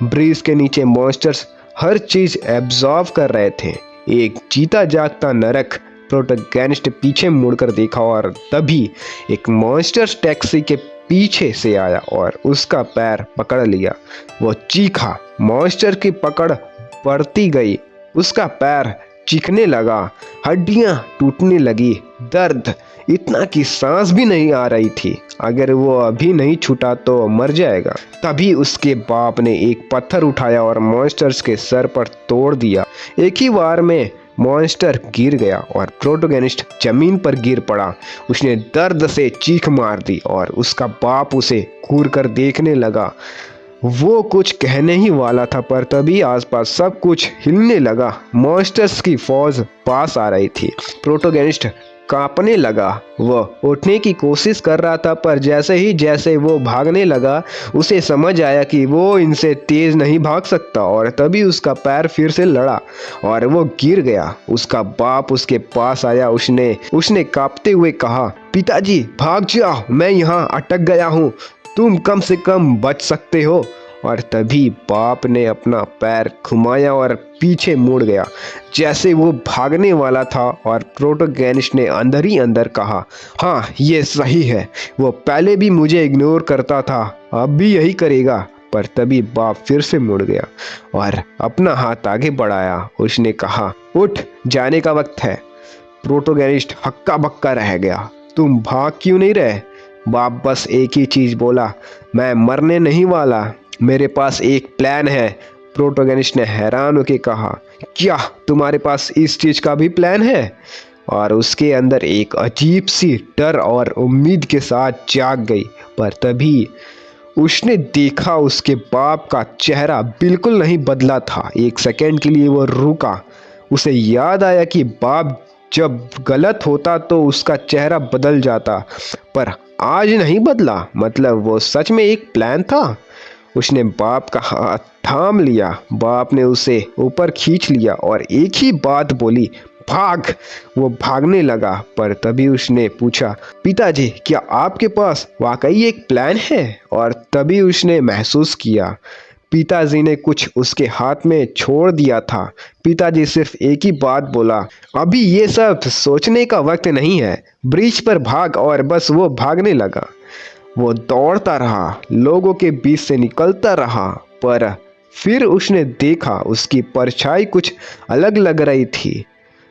ब्रिज के नीचे मॉन्स्टर्स हर चीज एब्जॉर्व कर रहे थे। एक जीता जागता नरक। प्रोटोगेनिस्ट पीछे मुड़कर देखा और तभी एक मॉन्स्टर टैक्सी के पीछे से आया और उसका पैर पकड़ लिया। वो चीखा। मॉन्स्टर की पकड़ बढ़ती गई। उसका पैर चीखने लगा, हड्डियां टूटने लगी। दर्द इतना कि सांस भी नहीं आ रही थी। अगर वो अभी नहीं छूटा तो मर जाएगा। तभी उसके बाप ने एक पत्थर उठाया और मॉन्स्टर्स के सर पर तोड़ दिया। एक ही वार में मॉन्स्टर गिर गया और प्रोटोगेनिस्ट जमीन पर गिर पड़ा। उसने दर्द से चीख मार दी और उसका बाप उसे घूर कर देखने लगा। वो कुछ कहने ही वाला था, पर तभी आसपास सब कुछ हिलने लगा। मॉन्स्टर्स की फौज पास आ रही थी। प्रोटोगेनिस्ट कांपने लगा। वह उठने की कोशिश कर रहा था, पर जैसे वो भागने लगा उसे समझ आया कि वो इनसे तेज नहीं भाग सकता, और तभी उसका पैर फिर से लड़ा और वो गिर गया। उसका बाप उसके पास आया। उसने कांपते हुए कहा, पिताजी भाग जाओ, मैं यहाँ अटक गया हूँ, तुम कम से कम बच सकते हो। और तभी बाप ने अपना पैर घुमाया और पीछे मुड़ गया जैसे वो भागने वाला था। और प्रोटोगेनिस्ट ने अंदर ही अंदर कहा, हाँ ये सही है, वो पहले भी मुझे इग्नोर करता था, अब भी यही करेगा। पर तभी बाप फिर से मुड़ गया और अपना हाथ आगे बढ़ाया। उसने कहा, उठ, जाने का वक्त है। प्रोटोगेनिस्ट हक्का बक्का रह गया। तुम भाग क्यों नहीं रहे? बाप बस एक ही चीज बोला, मैं मरने नहीं वाला, मेरे पास एक प्लान है। प्रोटोगेनिस्ट ने हैरान होकर कहा, क्या तुम्हारे पास इस चीज का भी प्लान है? और उसके अंदर एक अजीब सी डर और उम्मीद के साथ जाग गई। पर तभी उसने देखा उसके बाप का चेहरा बिल्कुल नहीं बदला था। एक सेकंड के लिए वो रुका। उसे याद आया कि बाप जब गलत होता तो उसका चेहरा बदल जाता, पर आज नहीं बदला। मतलब वो सच में एक प्लान था। उसने बाप का हाथ थाम लिया। बाप ने उसे ऊपर खींच लिया और एक ही बात बोली, भाग। वो भागने लगा। पर तभी उसने पूछा, पिताजी क्या आपके पास वाकई एक प्लान है? और तभी उसने महसूस किया पिताजी ने कुछ उसके हाथ में छोड़ दिया था। पिताजी सिर्फ एक ही बात बोला, अभी ये सब सोचने का वक्त नहीं है, ब्रिज पर भाग। और बस वो भागने लगा। वो दौड़ता रहा, लोगों के बीच से निकलता रहा, पर फिर उसने देखा उसकी परछाई कुछ अलग लग रही थी।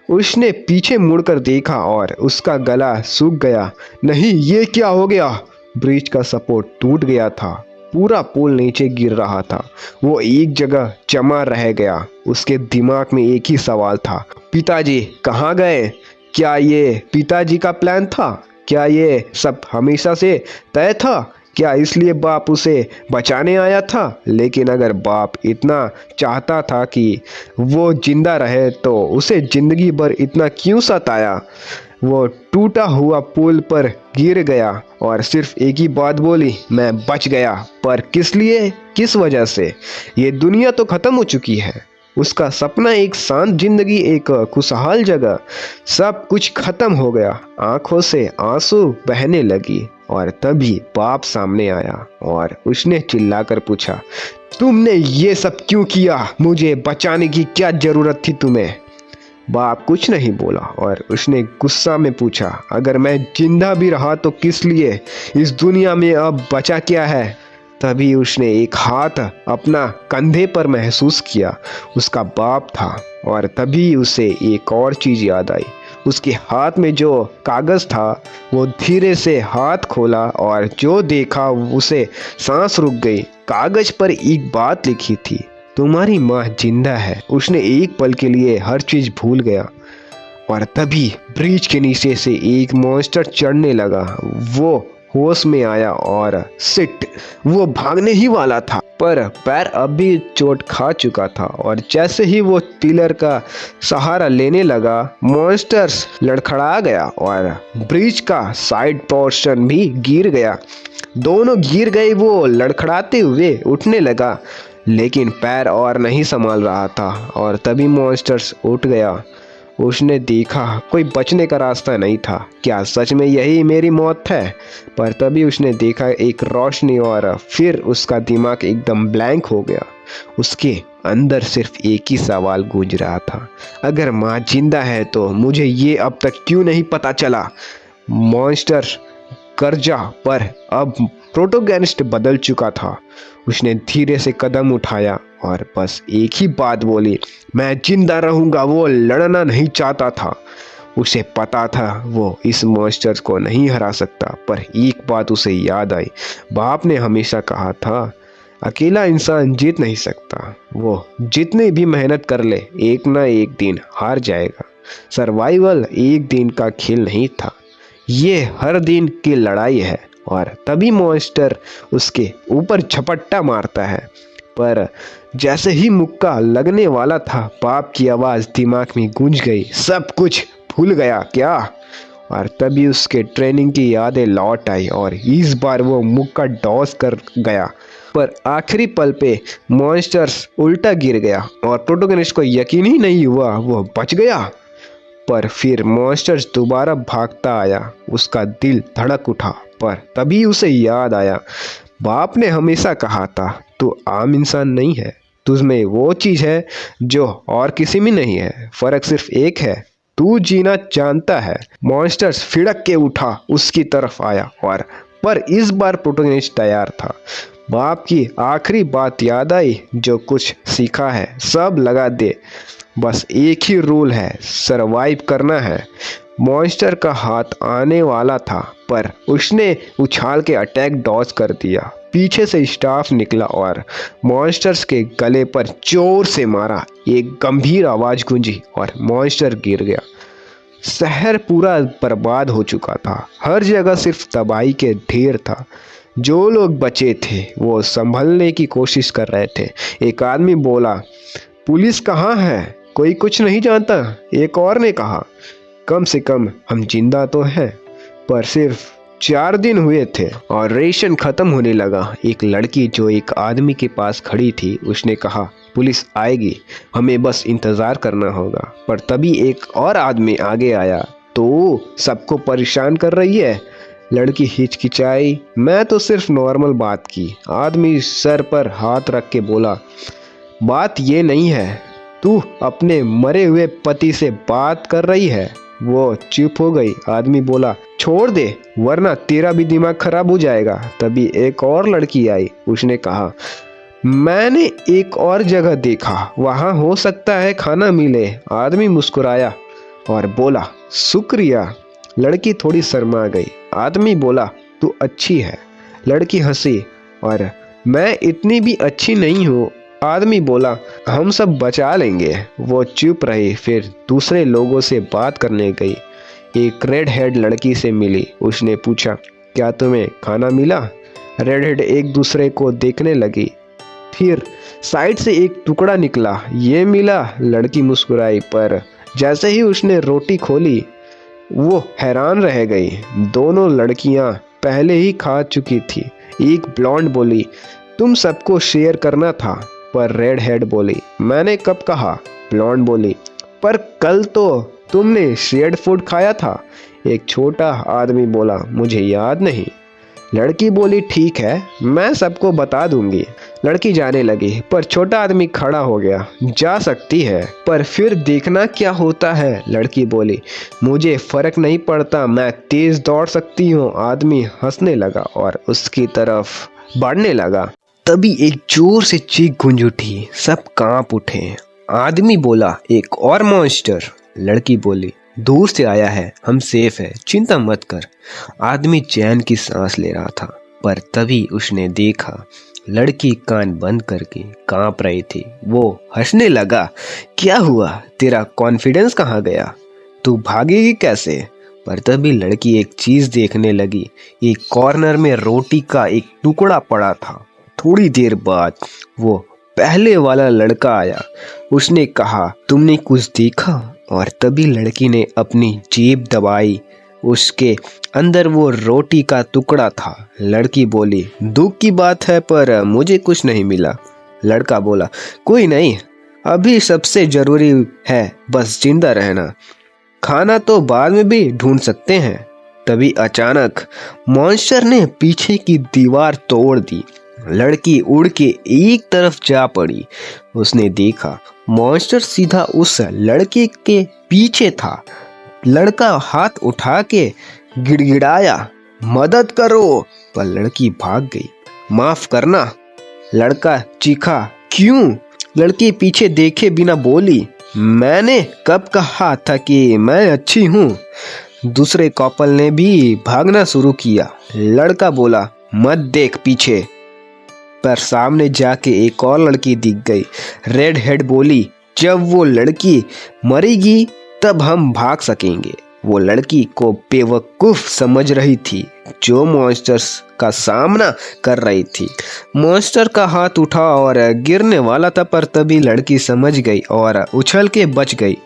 उसने पीछे मुड़कर देखा और उसका गला सूख गया। नहीं, ये क्या हो गया? ब्रिज का सपोर्ट टूट गया था। पूरा पुल नीचे गिर रहा था। वो एक जगह जमा रह गया। उसके दिमाग में एक ही सवाल था, पिताजी कहाँ गए? क्या ये पिताजी का प्लान था? क्या ये सब हमेशा से तय था? क्या इसलिए बाप उसे बचाने आया था? लेकिन अगर बाप इतना चाहता था कि वो जिंदा रहे तो उसे जिंदगी भर इतना क्यों सताया? वो टूटा हुआ पुल पर गिर गया और सिर्फ एक ही बात बोली, मैं बच गया। पर किस लिए, किस वजह से? ये दुनिया तो खत्म हो चुकी है। उसका सपना, एक शांत जिंदगी, एक खुशहाल जगह, सब कुछ खत्म हो गया। आंखों से आंसू बहने लगी। और तभी बाप सामने आया और उसने चिल्लाकर पूछा, तुमने ये सब क्यों किया? मुझे बचाने की क्या जरूरत थी तुम्हें? बाप कुछ नहीं बोला और उसने गुस्सा में पूछा, अगर मैं जिंदा भी रहा तो किस लिए? इस दुनिया में अब बचा क्या है? तभी उसने एक हाथ अपना कंधे पर महसूस किया। उसका बाप था। और तभी उसे एक और चीज याद आई। उसके हाथ में जो कागज था, वो धीरे से हाथ खोला और जो देखा उसे सांस रुक गई। कागज पर एक बात लिखी थी, तुम्हारी माँ जिंदा है। उसने एक पल के लिए हर चीज भूल गया। और तभी ब्रिज के नीचे से एक मॉन्स्टर चढ़ने लगा। वो होश में आया और सिट, वो भागने ही वाला था, पर पैर अब भी चोट खा चुका था। और जैसे ही वो पिलर का सहारा लेने लगा, मॉन्स्टर्स लड़खड़ा गया और ब्रिज का साइड पोर्शन भी गिर गया। दोनों गिर गए। वो लड़खड़ाते हुए उठने लगा, लेकिन पैर और नहीं संभाल रहा था। और तभी मॉन्स्टर्स उठ गया। उसने देखा कोई बचने का रास्ता नहीं था। क्या सच में यही मेरी मौत है? पर तभी उसने देखा एक रोशनी और फिर उसका दिमाग एकदम ब्लैंक हो गया। उसके अंदर सिर्फ एक ही सवाल गूंज रहा था, अगर माँ जिंदा है तो मुझे ये अब तक क्यों नहीं पता चला? मॉन्स्टर कर्जा पर अब प्रोटोगेनिस्ट बदल चुका था। उसने धीरे से कदम उठाया और बस एक ही बात बोली, मैं जिंदा रहूंगा। वो लड़ना नहीं चाहता था। उसे पता था वो इस मॉन्स्टर को नहीं हरा सकता। पर एक बात उसे याद आई, बाप ने हमेशा कहा था, अकेला इंसान जीत नहीं सकता। वो जितनी भी मेहनत कर ले, एक ना एक दिन हार जाएगा। सर्वाइवल एक दिन का खेल नहीं था, ये हर दिन की लड़ाई है। और तभी मॉन्स्टर उसके ऊपर झपट्टा मारता है। पर जैसे ही मुक्का लगने वाला था, बाप की आवाज दिमाग में गूंज गई, सब कुछ भूल गया क्या? और तभी उसके ट्रेनिंग की यादें लौट आई और इस बार वो मुक्का डॉस कर गया। पर आखिरी पल पे मॉन्स्टर्स उल्टा गिर गया और प्रोटोगनिस्ट को यकीन ही नहीं हुआ वो बच गया। पर फिर मॉन्स्टर्स दोबारा भागता आया। उसका दिल धड़क उठा, पर तभी उसे याद आया, बाप ने हमेशा कहा था तू आम इंसान नहीं है, तुझमें वो चीज है जो और किसी में नहीं है। फर्क सिर्फ एक है, तू जीना जानता है। मॉन्स्टर्स फिड़क के उठा, उसकी तरफ आया और पर इस बार प्रोटोगनिस्ट तैयार था। बाप की आखिरी बात याद आई, जो कुछ सीखा है सब लगा दे, बस एक ही रूल है, सरवाइव करना है। मॉन्स्टर का हाथ आने वाला था, पर उसने उछाल के अटैक डॉज कर दिया। पीछे से स्टाफ निकला और मॉन्स्टर्स के गले पर जोर से मारा। एक गंभीर आवाज गूंजी और मॉन्स्टर गिर गया। शहर पूरा बर्बाद हो चुका था, हर जगह सिर्फ तबाही के ढेर था। जो लोग बचे थे वो संभलने की कोशिश कर रहे थे। एक आदमी बोला, पुलिस कहाँ है? कोई कुछ नहीं जानता, एक और ने कहा। कम से कम हम जिंदा तो हैं। पर सिर्फ 4 दिन हुए थे और रेशन खत्म होने लगा। एक लड़की जो एक आदमी के पास खड़ी थी, उसने कहा, पुलिस आएगी, हमें बस इंतजार करना होगा। पर तभी एक और आदमी आगे आया, तो सबको परेशान कर रही है। लड़की हिचकिचाई, मैं तो सिर्फ नॉर्मल बात की। आदमी सर पर हाथ रख के बोला, बात ये नहीं है, तू अपने मरे हुए पति से बात कर रही है। वो चुप हो गई। आदमी बोला, छोड़ दे वरना तेरा भी दिमाग खराब हो जाएगा। तभी एक और लड़की आई, उसने कहा, मैंने एक और जगह देखा, वहां हो सकता है खाना मिले। आदमी मुस्कुराया और बोला, शुक्रिया। लड़की थोड़ी शर्मा गई। आदमी बोला, तू अच्छी है। लड़की हंसी और मैं इतनी भी अच्छी नहीं हूँ। आदमी बोला, हम सब बचा लेंगे। वो चुप रही, फिर दूसरे लोगों से बात करने गई। एक रेड हेड लड़की से मिली। उसने पूछा, क्या तुम्हें खाना मिला? रेड हेड एक दूसरे को देखने लगी। फिर साइड से एक टुकड़ा निकला, ये मिला। लड़की मुस्कुराई, पर जैसे ही उसने रोटी खोली वो हैरान रह गई। दोनों लड़कियां पहले ही खा चुकी थी। एक ब्लॉन्ड बोली, तुम सबको शेयर करना था। पर रेड हेड बोली, मैंने कब कहा? ब्लॉन्ड बोली, पर कल तो तुमने शेयर्ड फूड खाया था। एक छोटा आदमी बोला, मुझे याद नहीं। लड़की बोली, ठीक है, मैं सबको बता दूंगी। लड़की जाने लगी, पर छोटा आदमी खड़ा हो गया, जा सकती है, पर फिर देखना क्या होता है। लड़की बोली, मुझे फर्क नहीं पड़ता, मैं तेज दौड़ सकती हूँ। आदमी हंसने लगा और उसकी तरफ बढ़ने लगा। तभी एक जोर से चीख गूंज उठी, सब कांप उठे। आदमी बोला, एक और मॉन्स्टर। लड़की बोली, दूर से आया है, हम सेफ है, चिंता मत कर। आदमी चैन की सांस ले रहा था, पर तभी उसने देखा लड़की कान बंद करके कांप रही थी। वो हंसने लगा, क्या हुआ, तेरा कॉन्फिडेंस कहाँ गया? तू भागेगी कैसे? पर तभी लड़की एक चीज देखने लगी। एक कॉर्नर में रोटी का एक टुकड़ा पड़ा था। थोड़ी देर बाद वो पहले वाला लड़का आया। उसने कहा, तुमने कुछ देखा? और तभी लड़की ने अपनी जेब दबाई। उसके अंदर वो रोटी का टुकड़ा था। लड़की बोली, दुख की बात है, पर मुझे कुछ नहीं मिला। लड़का बोला, कोई नहीं, अभी सबसे जरूरी है बस जिंदा रहना, खाना तो बाद में भी ढूंढ सकते हैं। तभी अचानक मॉन्स्टर ने पीछे की दीवार तोड़ दी। लड़की उड़ के एक तरफ जा पड़ी। उसने देखा मॉन्स्टर सीधा उस लड़के के पीछे था। लड़का हाथ उठा के गिड़गिड़ाया, मदद करो, पर लड़की भाग गई। माफ करना, लड़का चीखा। क्यों? लड़की पीछे देखे बिना बोली, मैंने कब कहा था कि मैं अच्छी हूँ। दूसरे कपल ने भी भागना शुरू किया। लड़का बोला, मत देख पीछे, पर सामने जाके एक और लड़की दिख गई। रेड हेड बोली, जब वो लड़की मरेगी तब हम भाग सकेंगे। वो लड़की को बेवकूफ समझ रही थी जो मॉन्स्टर्स का सामना कर रही थी। मॉन्स्टर का हाथ उठा और गिरने वाला था, पर तभी लड़की समझ गई और उछल के बच गई।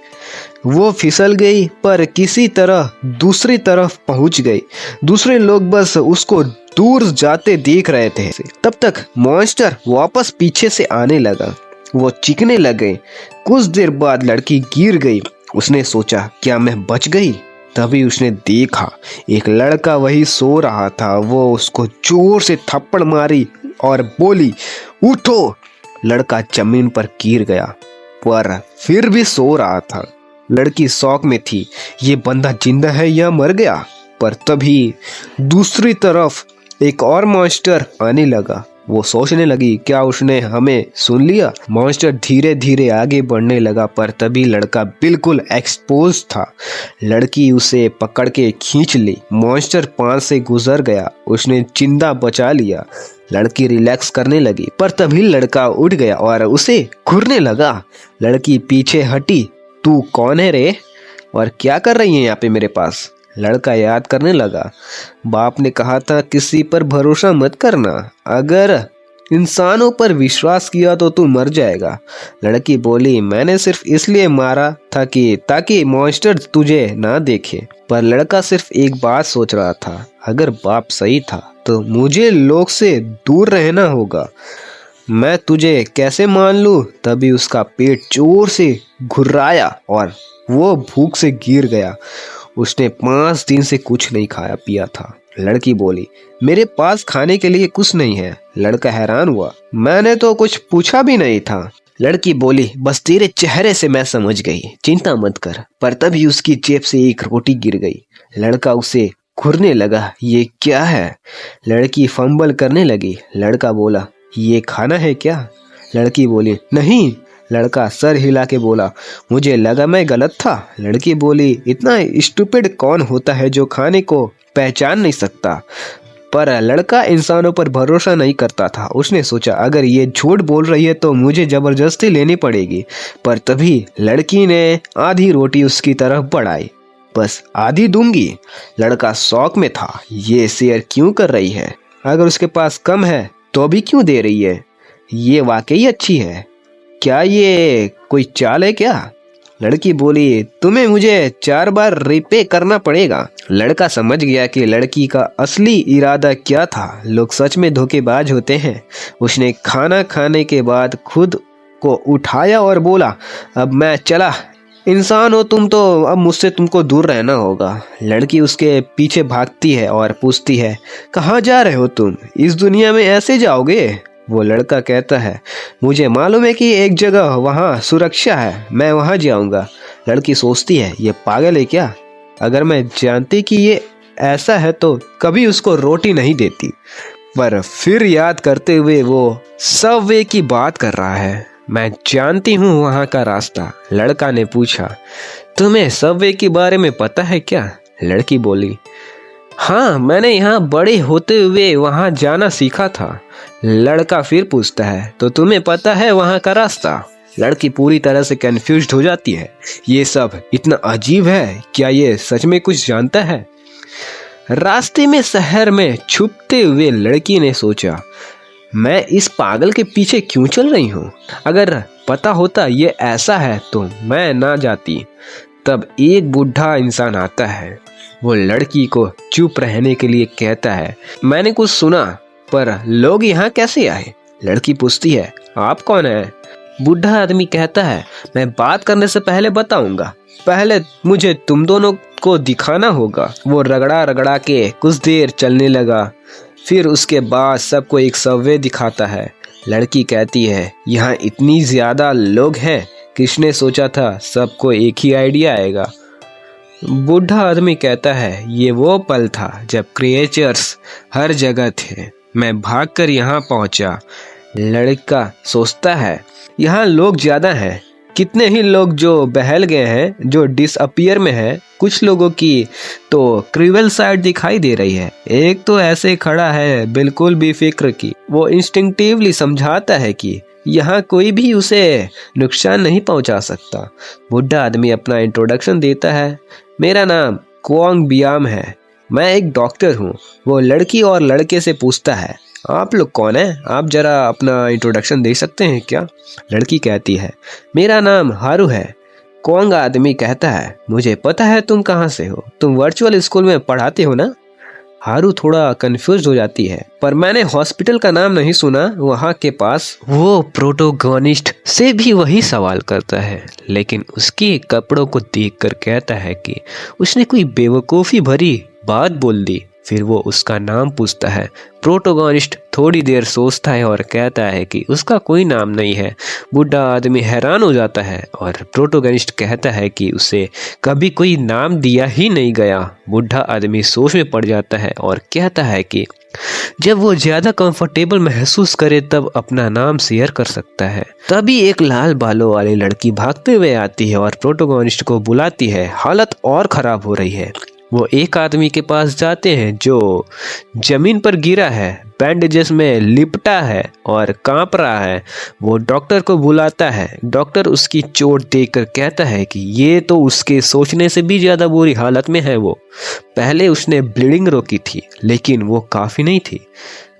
वो फिसल गई पर किसी तरह दूसरी तरफ पहुंच गई। दूसरे लोग बस उसको दूर जाते देख रहे थे। तब तक मॉन्स्टर वापस पीछे से आने लगा। वो चीखने लगे। कुछ देर बाद लड़की गिर गई। उसने सोचा क्या मैं बच गई? तभी उसने देखा एक लड़का वही सो रहा था। वो उसको जोर से थप्पड़ मारी और बोली, उठो। लड़का जमीन पर गिर गया पर फिर भी सो रहा था। लड़की शौक में थी, ये बंदा जिंदा है या मर गया। पर तभी दूसरी तरफ एक और मॉन्स्टर आने लगा। वो सोचने लगी क्या उसने हमें सुन लिया। मॉन्स्टर धीरे धीरे आगे बढ़ने लगा पर तभी लड़का बिल्कुल एक्सपोज था। लड़की उसे पकड़ के खींच ली। मॉन्स्टर पास से गुजर गया। उसने जिंदा बचा लिया। लड़की रिलैक्स करने लगी पर तभी लड़का उठ गया और उसे घूरने लगा। लड़की पीछे हटी। तू कौन है रे और क्या कर रही है यहाँ पे मेरे पास? लड़का याद करने लगा। बाप ने कहा था किसी पर भरोसा मत करना, अगर इंसानों पर विश्वास किया तो तू मर जाएगा। लड़की बोली, मैंने सिर्फ इसलिए मारा था कि ताकि मॉन्स्टर तुझे ना देखे। पर लड़का सिर्फ एक बात सोच रहा था, अगर बाप सही था तो मुझे लोग से दूर रहना होगा। मैं तुझे कैसे मान लूं? तभी उसका पेट जोर से घुर्राया और वो भूख से गिर गया। उसने 5 दिन से कुछ नहीं खाया पिया था। लड़की बोली, मेरे पास खाने के लिए कुछ नहीं है। लड़का हैरान हुआ, मैंने तो कुछ पूछा भी नहीं था। लड़की बोली, बस तेरे चेहरे से मैं समझ गई, चिंता मत कर। पर तभी उसकी जेब से एक रोटी गिर गई। लड़का उसे घूरने लगा, ये क्या है? लड़की फंबल करने लगी। लड़का बोला, ये खाना है क्या? लड़की बोली, नहीं। लड़का सर हिला के बोला, मुझे लगा मैं गलत था। लड़की बोली, इतना स्टूपिड कौन होता है जो खाने को पहचान नहीं सकता? पर लड़का इंसानों पर भरोसा नहीं करता था। उसने सोचा अगर ये झूठ बोल रही है तो मुझे जबरदस्ती लेनी पड़ेगी। पर तभी लड़की ने आधी रोटी उसकी तरफ बढ़ाई। बस आधी दूंगी। लड़का शौक में था, ये शेयर क्यों कर रही है? अगर उसके पास कम है तो भी क्यों दे रही है? ये वाकई अच्छी है। क्या ये कोई चाल है क्या? लड़की बोली, तुम्हें मुझे 4 बार रिपे करना पड़ेगा। लड़का समझ गया कि लड़की का असली इरादा क्या था। लोग सच में धोखेबाज होते हैं। उसने खाना खाने के बाद खुद को उठाया और बोला, अब मैं चला। इंसान हो तुम तो अब मुझसे तुमको दूर रहना होगा। लड़की उसके पीछे भागती है और पूछती है, कहाँ जा रहे हो तुम? इस दुनिया में ऐसे जाओगे? वो लड़का कहता है, मुझे मालूम है कि एक जगह वहाँ सुरक्षा है, मैं वहाँ जाऊँगा। लड़की सोचती है, ये पागल है क्या? अगर मैं जानती कि ये ऐसा है तो कभी उसको रोटी नहीं देती। पर फिर याद करते हुए वो सबवे की बात कर रहा है। मैं जानती हूँ वहाँ का रास्ता। लड़का ने पूछा, तुम्हें सबवे के बारे में पता है क्या? लड़की बोली, हाँ, मैंने यहाँ बड़े होते हुए वहाँ जाना सीखा था। लड़का फिर पूछता है, तो तुम्हें पता है वहाँ का रास्ता? लड़की पूरी तरह से कंफ्यूज्ड हो जाती है। ये सब इतना अजीब है, क्या ये सच में कुछ जानता है? रास्ते में शहर में छुपते हुए लड़की ने सोचा, मैं इस पागल के पीछे क्यों चल रही हूँ? अगर पता होता ये ऐसा है तो मैं ना जाती। तब एक बूढ़ा इंसान आता है। वो लड़की को चुप रहने के लिए कहता है, मैंने कुछ सुना, पर लोग यहाँ कैसे आए? लड़की पूछती है, आप कौन है? बूढ़ा आदमी कहता है, मैं बात करने से पहले बताऊंगा, पहले मुझे तुम दोनों को दिखाना होगा। वो रगड़ा रगड़ा के कुछ देर चलने लगा। फिर उसके बाद सबको एक सबवे दिखाता है। लड़की कहती है, यहाँ इतनी ज्यादा लोग हैं, किसने सोचा था सबको एक ही आइडिया आएगा? बूढ़ा आदमी कहता है, ये वो पल था जब क्रिएचर्स हर जगह थे, मैं भागकर यहाँ पहुँचा। लड़का सोचता है, यहाँ लोग ज़्यादा हैं, कितने ही लोग जो बहल गए हैं, जो डिसअपियर में है। कुछ लोगों की तो क्रूएल साइड दिखाई दे रही है। एक तो ऐसे खड़ा है बिल्कुल बेफिक्र की। वो इंस्टिंक्टिवली समझाता है कि यहाँ कोई भी उसे नुकसान नहीं पहुँचा सकता। बूढ़ा आदमी अपना इंट्रोडक्शन देता है, मेरा नाम क्वांग बियाम है, मैं एक डॉक्टर हूँ। वो लड़की और लड़के से पूछता है, आप लोग कौन हैं? आप जरा अपना इंट्रोडक्शन दे सकते हैं क्या? लड़की कहती है, मेरा नाम हारू है, कोंग आदमी कहता है, मुझे पता है तुम कहाँ से हो, तुम वर्चुअल स्कूल में पढ़ाते हो ना। हारू थोड़ा कंफ्यूज हो जाती है, पर मैंने हॉस्पिटल का नाम नहीं सुना वहाँ के पास। वो प्रोटोगोनिस्ट से भी वही सवाल करता है, लेकिन उसके कपड़ों को देखकर कहता है कि उसने कोई बेवकूफ़ी भरी बात बोल दी। फिर वो उसका नाम पूछता है। प्रोटोगोनिस्ट थोड़ी देर सोचता है और कहता है कि उसका कोई नाम नहीं है। बूढ़ा आदमी हैरान हो जाता है और प्रोटोगोनिस्ट कहता है कि उसे कभी कोई नाम दिया ही नहीं गया। बूढ़ा आदमी सोच में पड़ जाता है और कहता है कि जब वो ज्यादा कंफर्टेबल महसूस करे तब अपना नाम शेयर कर सकता है। तभी एक लाल बालों वाली लड़की भागते हुए आती है और प्रोटोगोनिस्ट को बुलाती है। हालत और खराब हो रही है। वो एक आदमी के पास जाते हैं जो जमीन पर गिरा है, बैंडेजेस में लिपटा है और कांप रहा है। वो डॉक्टर को बुलाता है। डॉक्टर उसकी चोट देखकर कहता है कि ये तो उसके सोचने से भी ज़्यादा बुरी हालत में है। वो पहले उसने ब्लीडिंग रोकी थी, लेकिन वो काफ़ी नहीं थी।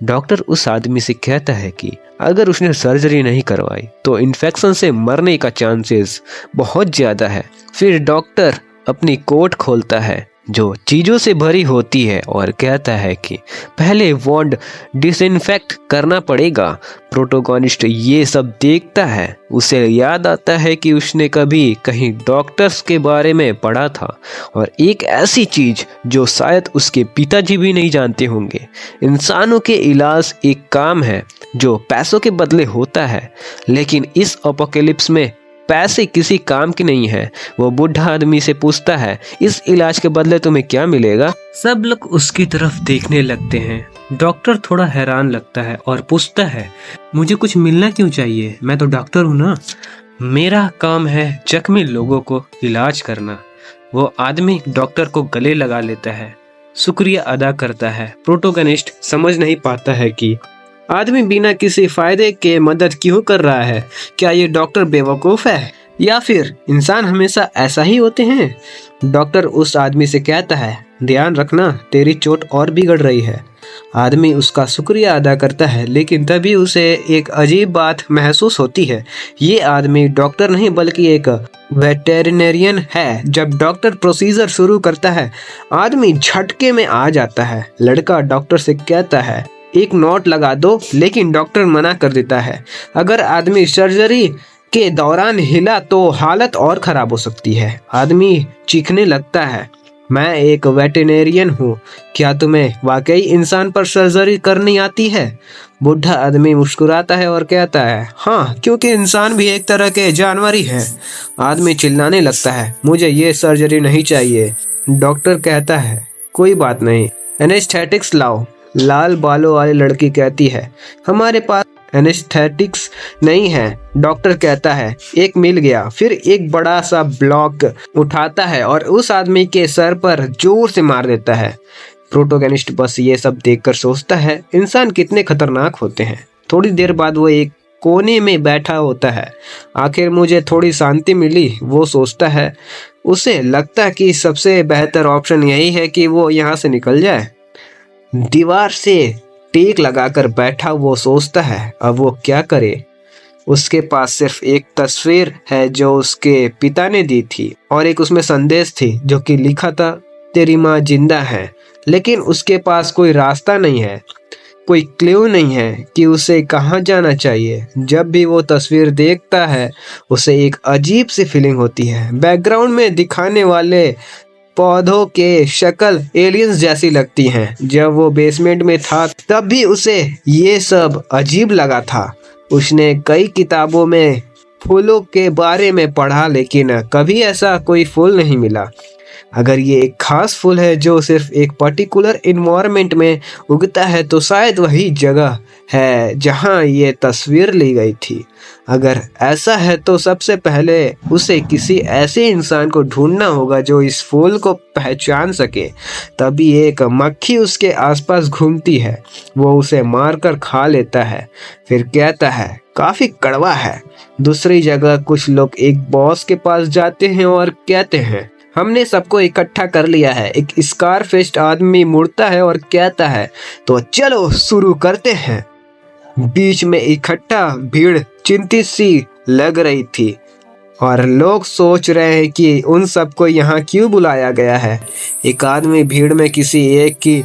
डॉक्टर उस आदमी से कहता है कि अगर उसने सर्जरी नहीं करवाई तो इन्फेक्शन से मरने का चांसेस बहुत ज़्यादा है। फिर डॉक्टर अपनी कोट खोलता है जो चीज़ों से भरी होती है और कहता है कि पहले वॉन्ड डिसइंफेक्ट करना पड़ेगा। प्रोटोगोनिस्ट ये सब देखता है। उसे याद आता है कि उसने कभी कहीं डॉक्टर्स के बारे में पढ़ा था और एक ऐसी चीज़ जो शायद उसके पिताजी भी नहीं जानते होंगे। इंसानों के इलाज एक काम है जो पैसों के बदले होता है, लेकिन इस अपोकैलिप्स में पैसे किसी काम की नहीं है। वो बूढ़ा आदमी से पूछता है, इस इलाज के बदले तुम्हें क्या मिलेगा? सब लोग उसकी तरफ देखने लगते हैं। डॉक्टर थोड़ा हैरान लगता है और पूछता है, मुझे कुछ मिलना क्यों चाहिए? मैं तो डॉक्टर हूँ ना। मेरा काम है जख्मी लोगों को इलाज करना। वो आदमी डॉक्टर को गले लगा लेता है, शुक्रिया अदा करता है। प्रोटोगोनिस्ट समझ नहीं पाता है कि आदमी बिना किसी फायदे के मदद क्यों कर रहा है। क्या ये डॉक्टर बेवकूफ़ है या फिर इंसान हमेशा ऐसा ही होते हैं? डॉक्टर उस आदमी से कहता है, ध्यान रखना, तेरी चोट और बिगड़ रही है। आदमी उसका शुक्रिया अदा करता है, लेकिन तभी उसे एक अजीब बात महसूस होती है। ये आदमी डॉक्टर नहीं बल्कि एक वेटेरिनेरियन है। जब डॉक्टर प्रोसीजर शुरू करता है, आदमी झटके में आ जाता है। लड़का डॉक्टर से कहता है, एक नोट लगा दो, लेकिन डॉक्टर मना कर देता है। अगर आदमी सर्जरी के दौरान हिला तो हालत और खराब हो सकती है। आदमी चीखने लगता है, मैं एक वेटेरिनेरियन हूँ, क्या तुम्हें वाकई इंसान पर सर्जरी करनी आती है? बूढ़ा आदमी मुस्कुराता है और कहता है, हाँ, क्योंकि इंसान भी एक तरह के जानवर ही है। आदमी चिल्लाने लगता है, मुझे ये सर्जरी नहीं चाहिए। डॉक्टर कहता है, कोई बात नहीं, एनेस्थेटिक्स लाओ। लाल बालों वाली लड़की कहती है, हमारे पास एनेस्थेटिक्स नहीं है। डॉक्टर कहता है, एक मिल गया। फिर एक बड़ा सा ब्लॉक उठाता है और उस आदमी के सर पर जोर से मार देता है। प्रोटोगोनिस्ट बस ये सब देखकर सोचता है, इंसान कितने खतरनाक होते हैं। थोड़ी देर बाद वो एक कोने में बैठा होता है। आखिर मुझे थोड़ी शांति मिली, वो सोचता है। उसे लगता है कि सबसे बेहतर ऑप्शन यही है कि वो यहाँ से निकल जाए। दीवार से टेक लगाकर बैठा वो सोचता है, अब वो क्या करे। उसके पास सिर्फ एक तस्वीर है जो उसके पिता ने दी थी और एक उसमें संदेश थी जो कि लिखा था, तेरी माँ जिंदा है। लेकिन उसके पास कोई रास्ता नहीं है, कोई क्लू नहीं है कि उसे कहाँ जाना चाहिए। जब भी वो तस्वीर देखता है उसे एक अजीब सी फीलिंग होती है। बैकग्राउंड में दिखाने वाले पौधों के शक्ल एलियंस जैसी लगती हैं। जब वो बेसमेंट में था तब भी उसे ये सब अजीब लगा था। उसने कई किताबों में फूलों के बारे में पढ़ा, लेकिन कभी ऐसा कोई फूल नहीं मिला। अगर ये एक खास फूल है जो सिर्फ एक पर्टिकुलर इन्वायरमेंट में उगता है तो शायद वही जगह है जहाँ ये तस्वीर ली गई थी। अगर ऐसा है तो सबसे पहले उसे किसी ऐसे इंसान को ढूंढना होगा जो इस फूल को पहचान सके। तभी एक मक्खी उसके आसपास घूमती है। वो उसे मारकर खा लेता है, फिर कहता है, काफी कड़वा है। दूसरी जगह कुछ लोग एक बॉस के पास जाते हैं और कहते हैं, हमने सबको इकट्ठा कर लिया है। एक स्कारफेस्ट आदमी मुड़ता है और कहता है, तो चलो शुरू करते हैं। बीच में इकट्ठा भीड़ चिंतित सी लग रही थी। और लोग सोच रहे हैं कि उन सबको यहाँ क्यों बुलाया गया है। एक आदमी भीड़ में किसी एक की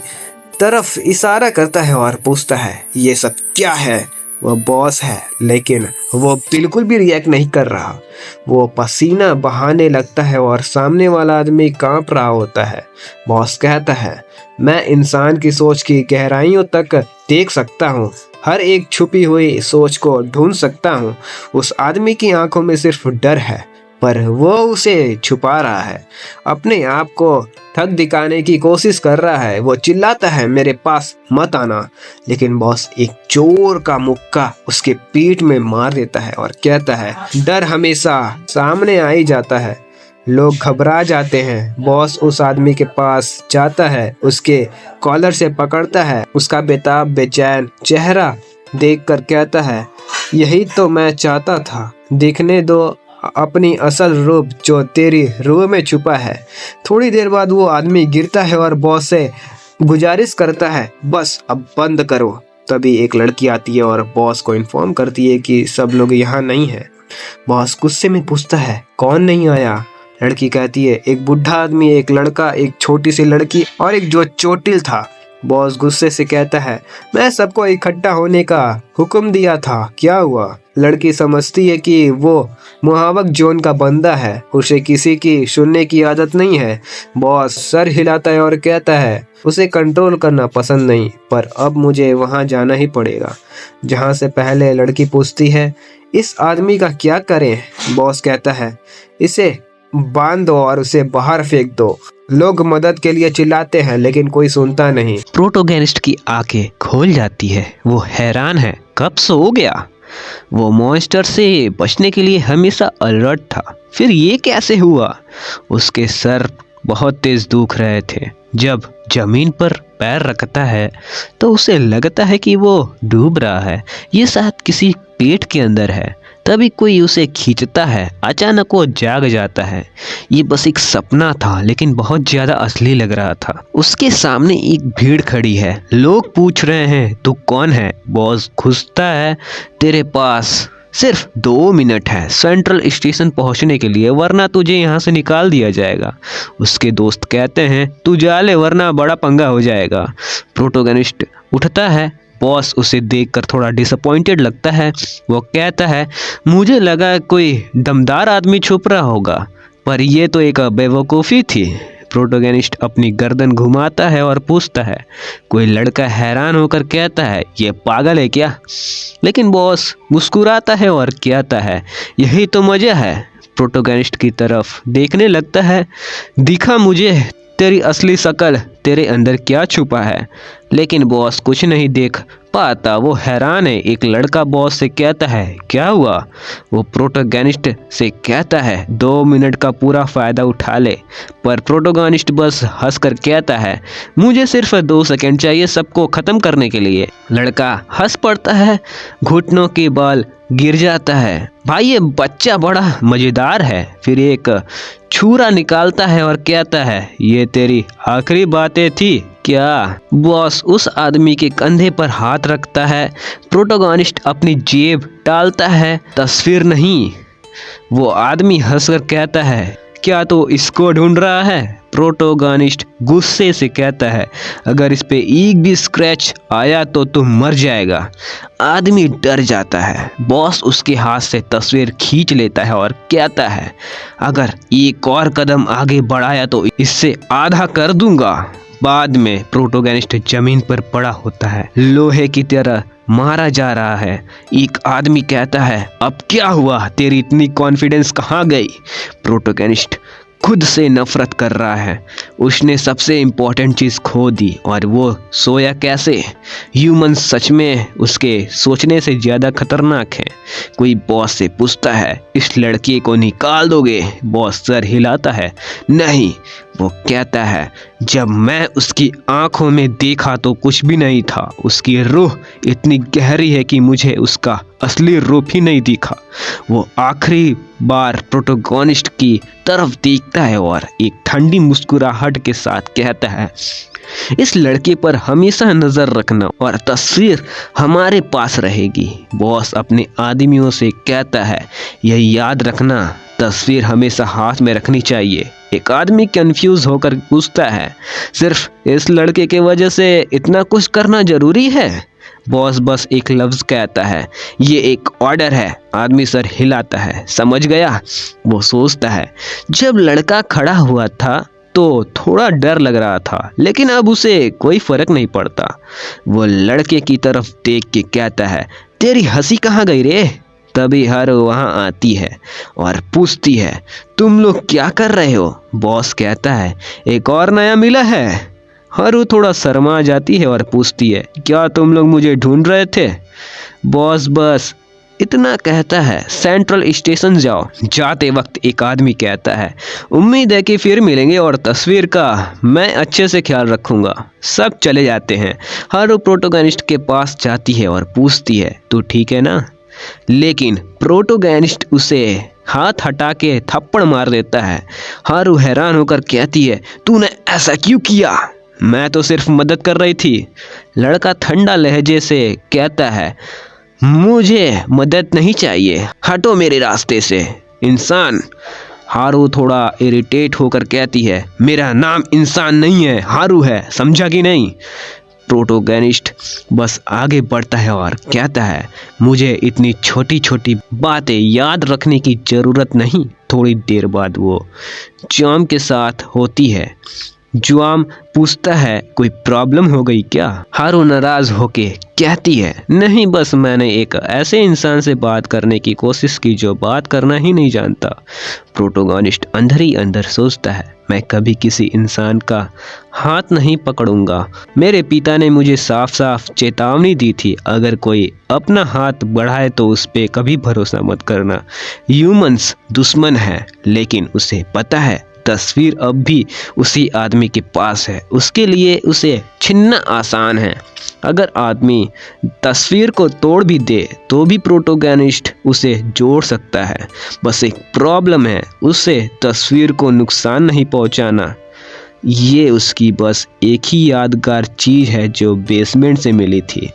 तरफ इशारा करता है और पूछता है, ये सब क्या है? वो बॉस है, लेकिन वो बिल्कुल भी रिएक्ट नहीं कर रहा। वो पसीना बहाने लगता है और सामने वाला आदमी कांप रहा होता है। बॉस कहता है, मैं इंसान की सोच की गहराइयों तक देख सकता हूँ, हर एक छुपी हुई सोच को ढूंढ सकता हूँ। उस आदमी की आंखों में सिर्फ डर है, पर वो उसे छुपा रहा है, अपने आप को ठग दिखाने की कोशिश कर रहा है। वो चिल्लाता है, मेरे पास मत आना, लेकिन बॉस एक जोर का मुक्का उसके पीठ में मार देता है और कहता है, डर हमेशा सामने आ ही जाता है। लोग घबरा जाते हैं। बॉस उस आदमी के पास जाता है, उसके कॉलर से पकड़ता है, उसका बेताब बेचैन चेहरा देखकर कहता है, यही तो मैं चाहता था, देखने दो अपनी असल रूप जो तेरी रूह में छुपा है। थोड़ी देर बाद वो आदमी गिरता है और बॉस से गुजारिश करता है, बस अब बंद करो। तभी एक लड़की आती है और बॉस को इन्फॉर्म करती है कि सब लोग यहाँ नहीं है। बॉस गुस्से में पूछता है, कौन नहीं आया? लड़की कहती है, एक बुढ़ा आदमी, एक लड़का, एक छोटी सी लड़की और एक जो चोटिल था। बॉस गुस्से से कहता है, मैं सबको इकट्ठा होने का हुक्म दिया था, क्या हुआ? लड़की समझती है कि वो मुहावक जोन का बंदा है, उसे किसी की सुनने की आदत नहीं है। बॉस सर हिलाता है और कहता है, उसे कंट्रोल करना पसंद नहीं, पर अब मुझे वहां जाना ही पड़ेगा। जहां से पहले लड़की पूछती है, इस आदमी का क्या करें? बॉस कहता है, इसे बांध दो और उसे बाहर फेंक दो। लोग मदद के लिए चिल्लाते हैं, लेकिन कोई सुनता नहीं। प्रोटोगेनिस्ट की आंखें खोल जाती है। वो हैरान है, कब सो गया? वो मॉन्स्टर से बचने के लिए हमेशा अलर्ट था, फिर ये कैसे हुआ? उसके सर बहुत तेज दुख रहे थे। जब जमीन पर पैर रखता है तो उसे लगता है कि वो डूब रहा है, ये शायद किसी पेट के अंदर है। तभी कोई उसे खींचता है, अचानक वो जाग जाता है। ये बस एक सपना था, लेकिन बहुत ज्यादा असली लग रहा था। उसके सामने एक भीड़ खड़ी है, लोग पूछ रहे हैं, तू कौन है? बॉस घुसता है, तेरे पास सिर्फ 2 मिनट है सेंट्रल स्टेशन पहुंचने के लिए, वरना तुझे यहाँ से निकाल दिया जाएगा। उसके दोस्त कहते हैं, तू जा ले वरना बड़ा पंगा हो जाएगा। प्रोटोगनिस्ट उठता है। बॉस उसे देखकर थोड़ा डिसअपॉइंटेड लगता है। वो कहता है, मुझे लगा कोई दमदार आदमी छुप रहा होगा, पर ये तो एक बेवकूफ़ी थी। प्रोटोगनिस्ट अपनी गर्दन घुमाता है और पूछता है। कोई लड़का हैरान होकर कहता है, ये पागल है क्या? लेकिन बॉस मुस्कुराता है और कहता है, यही तो मज़ा है। प्रोटोगनिस्ट की तरफ देखने लगता है, दिखा मुझे तेरी असली शक्ल, तेरे अंदर क्या छुपा है। लेकिन बॉस कुछ नहीं देख पाता, वो हैरान है। एक लड़का बॉस से कहता है, क्या हुआ? वो प्रोटोगनिस्ट से कहता है, 2 मिनट का पूरा फ़ायदा उठा ले। पर प्रोटोगनिस्ट बस हंसकर कहता है, मुझे सिर्फ 2 सेकंड चाहिए सबको ख़त्म करने के लिए। लड़का हंस पड़ता है, घुटनों के बल गिर जाता है। भाई ये बच्चा बड़ा मज़ेदार है। फिर एक छुरा निकालता है और कहता है, ये तेरी आखिरी बातें थी क्या? बॉस उस आदमी के कंधे पर हाथ रखता है। प्रोटोगनिस्ट अपनी जेब डालता है, तस्वीर नहीं। वो आदमी हंसकर कहता है, क्या तो इसको ढूंढ रहा है? प्रोटोगनिस्ट गुस्से से कहता है, अगर इस पे एक भी स्क्रैच आया तो तुम मर जाएगा। आदमी डर जाता है। बॉस उसके हाथ से तस्वीर खींच लेता है और कहता है, अगर एक और कदम आगे बढ़ाया तो इससे आधा कर दूंगा। बाद में प्रोटोगनिस्ट जमीन पर पड़ा होता है, लोहे की तरह मारा जा रहा है। एक आदमी कहता है, अब क्या हुआ? तेरी इतनी कॉन्फिडेंस कहाँ गई? प्रोटोगनिस्ट खुद से नफरत कर रहा है। उसने सबसे इम्पोर्टेंट चीज़ खो दी, और वो सोया कैसे? ह्यूमन सच में उसके सोचने से ज़्यादा खतरनाक है। कोई बॉस से पूछता है, इस लड़के को निकाल दोगे? बॉस सर हिलाता है, नहीं। वो कहता है, जब मैं उसकी आंखों में देखा तो कुछ भी नहीं था। उसकी रूह इतनी गहरी है कि मुझे उसका असली रूप ही नहीं दिखा। वो आखिरी बार प्रोटोगनिस्ट की तरफ देखता है और एक ठंडी मुस्कुराहट के साथ कहता है, इस लड़के पर हमेशा नजर रखना और तस्वीर हमारे पास रहेगी। बॉस अपने आदमियों से कहता है, यह याद रखना, तस्वीर हमेशा हाथ में रखनी चाहिए। एक आदमी कंफ्यूज होकर पूछता है, सिर्फ इस लड़के की वजह से इतना कुछ करना जरूरी है? बॉस बस एक लफ्ज कहता है, ये एक ऑर्डर है। आदमी सर हिलाता है, समझ गया? वो सोचता है, जब लड़का खड़ा हुआ था तो थोड़ा डर लग रहा था, लेकिन अब उसे कोई फर्क नहीं पड़ता। वो लड़के की तरफ देख के कहता है, तेरी हंसी कहाँ गई रे? तभी हारू वहाँ आती है और पूछती है, तुम लोग क्या कर रहे हो? बॉस कहता है, एक और नया मिला है। हारू थोड़ा शर्मा जाती है और पूछती है, क्या तुम लोग मुझे ढूंढ रहे थे? बॉस बस इतना कहता है, सेंट्रल स्टेशन जाओ। जाते वक्त एक आदमी कहता है, उम्मीद है कि फिर मिलेंगे और तस्वीर का मैं अच्छे से ख्याल रखूंगा। सब चले जाते हैं। हारू प्रोटोगनिस्ट के पास जाती है और पूछती है, तू ठीक है ना? लेकिन प्रोटोगनिस्ट उसे हाथ हटा के थप्पड़ मार देता है। हारू हैरान होकर कहती है, तूने ऐसा क्यों किया? मैं तो सिर्फ मदद कर रही थी। लड़का ठंडा लहजे से कहता है, मुझे मदद नहीं चाहिए, हटो मेरे रास्ते से इंसान। हारू थोड़ा इरिटेट होकर कहती है, मेरा नाम इंसान नहीं है, हारू है, समझा कि नहीं? प्रोटोगनिस्ट बस आगे बढ़ता है और कहता है, मुझे इतनी छोटी छोटी बातें याद रखने की ज़रूरत नहीं। थोड़ी देर बाद वो जुआम के साथ होती है। जुआम पूछता है, कोई प्रॉब्लम हो गई क्या? हारू नाराज होके कहती है, नहीं, बस मैंने एक ऐसे इंसान से बात करने की कोशिश की जो बात करना ही नहीं जानता। प्रोटोगनिस्ट अंदर ही अंदर सोचता है, मैं कभी किसी इंसान का हाथ नहीं पकड़ूंगा। मेरे पिता ने मुझे साफ साफ चेतावनी दी थी, अगर कोई अपना हाथ बढ़ाए तो उस पर कभी भरोसा मत करना। ह्यूमंस दुश्मन है, लेकिन उसे पता है तस्वीर अब भी उसी आदमी के पास है, उसके लिए उसे छीनना आसान है। अगर आदमी तस्वीर को तोड़ भी दे तो भी प्रोटोगनिस्ट उसे जोड़ सकता है। बस एक प्रॉब्लम है, उसे तस्वीर को नुकसान नहीं पहुंचाना। ये उसकी बस एक ही यादगार चीज़ है जो बेसमेंट से मिली थी।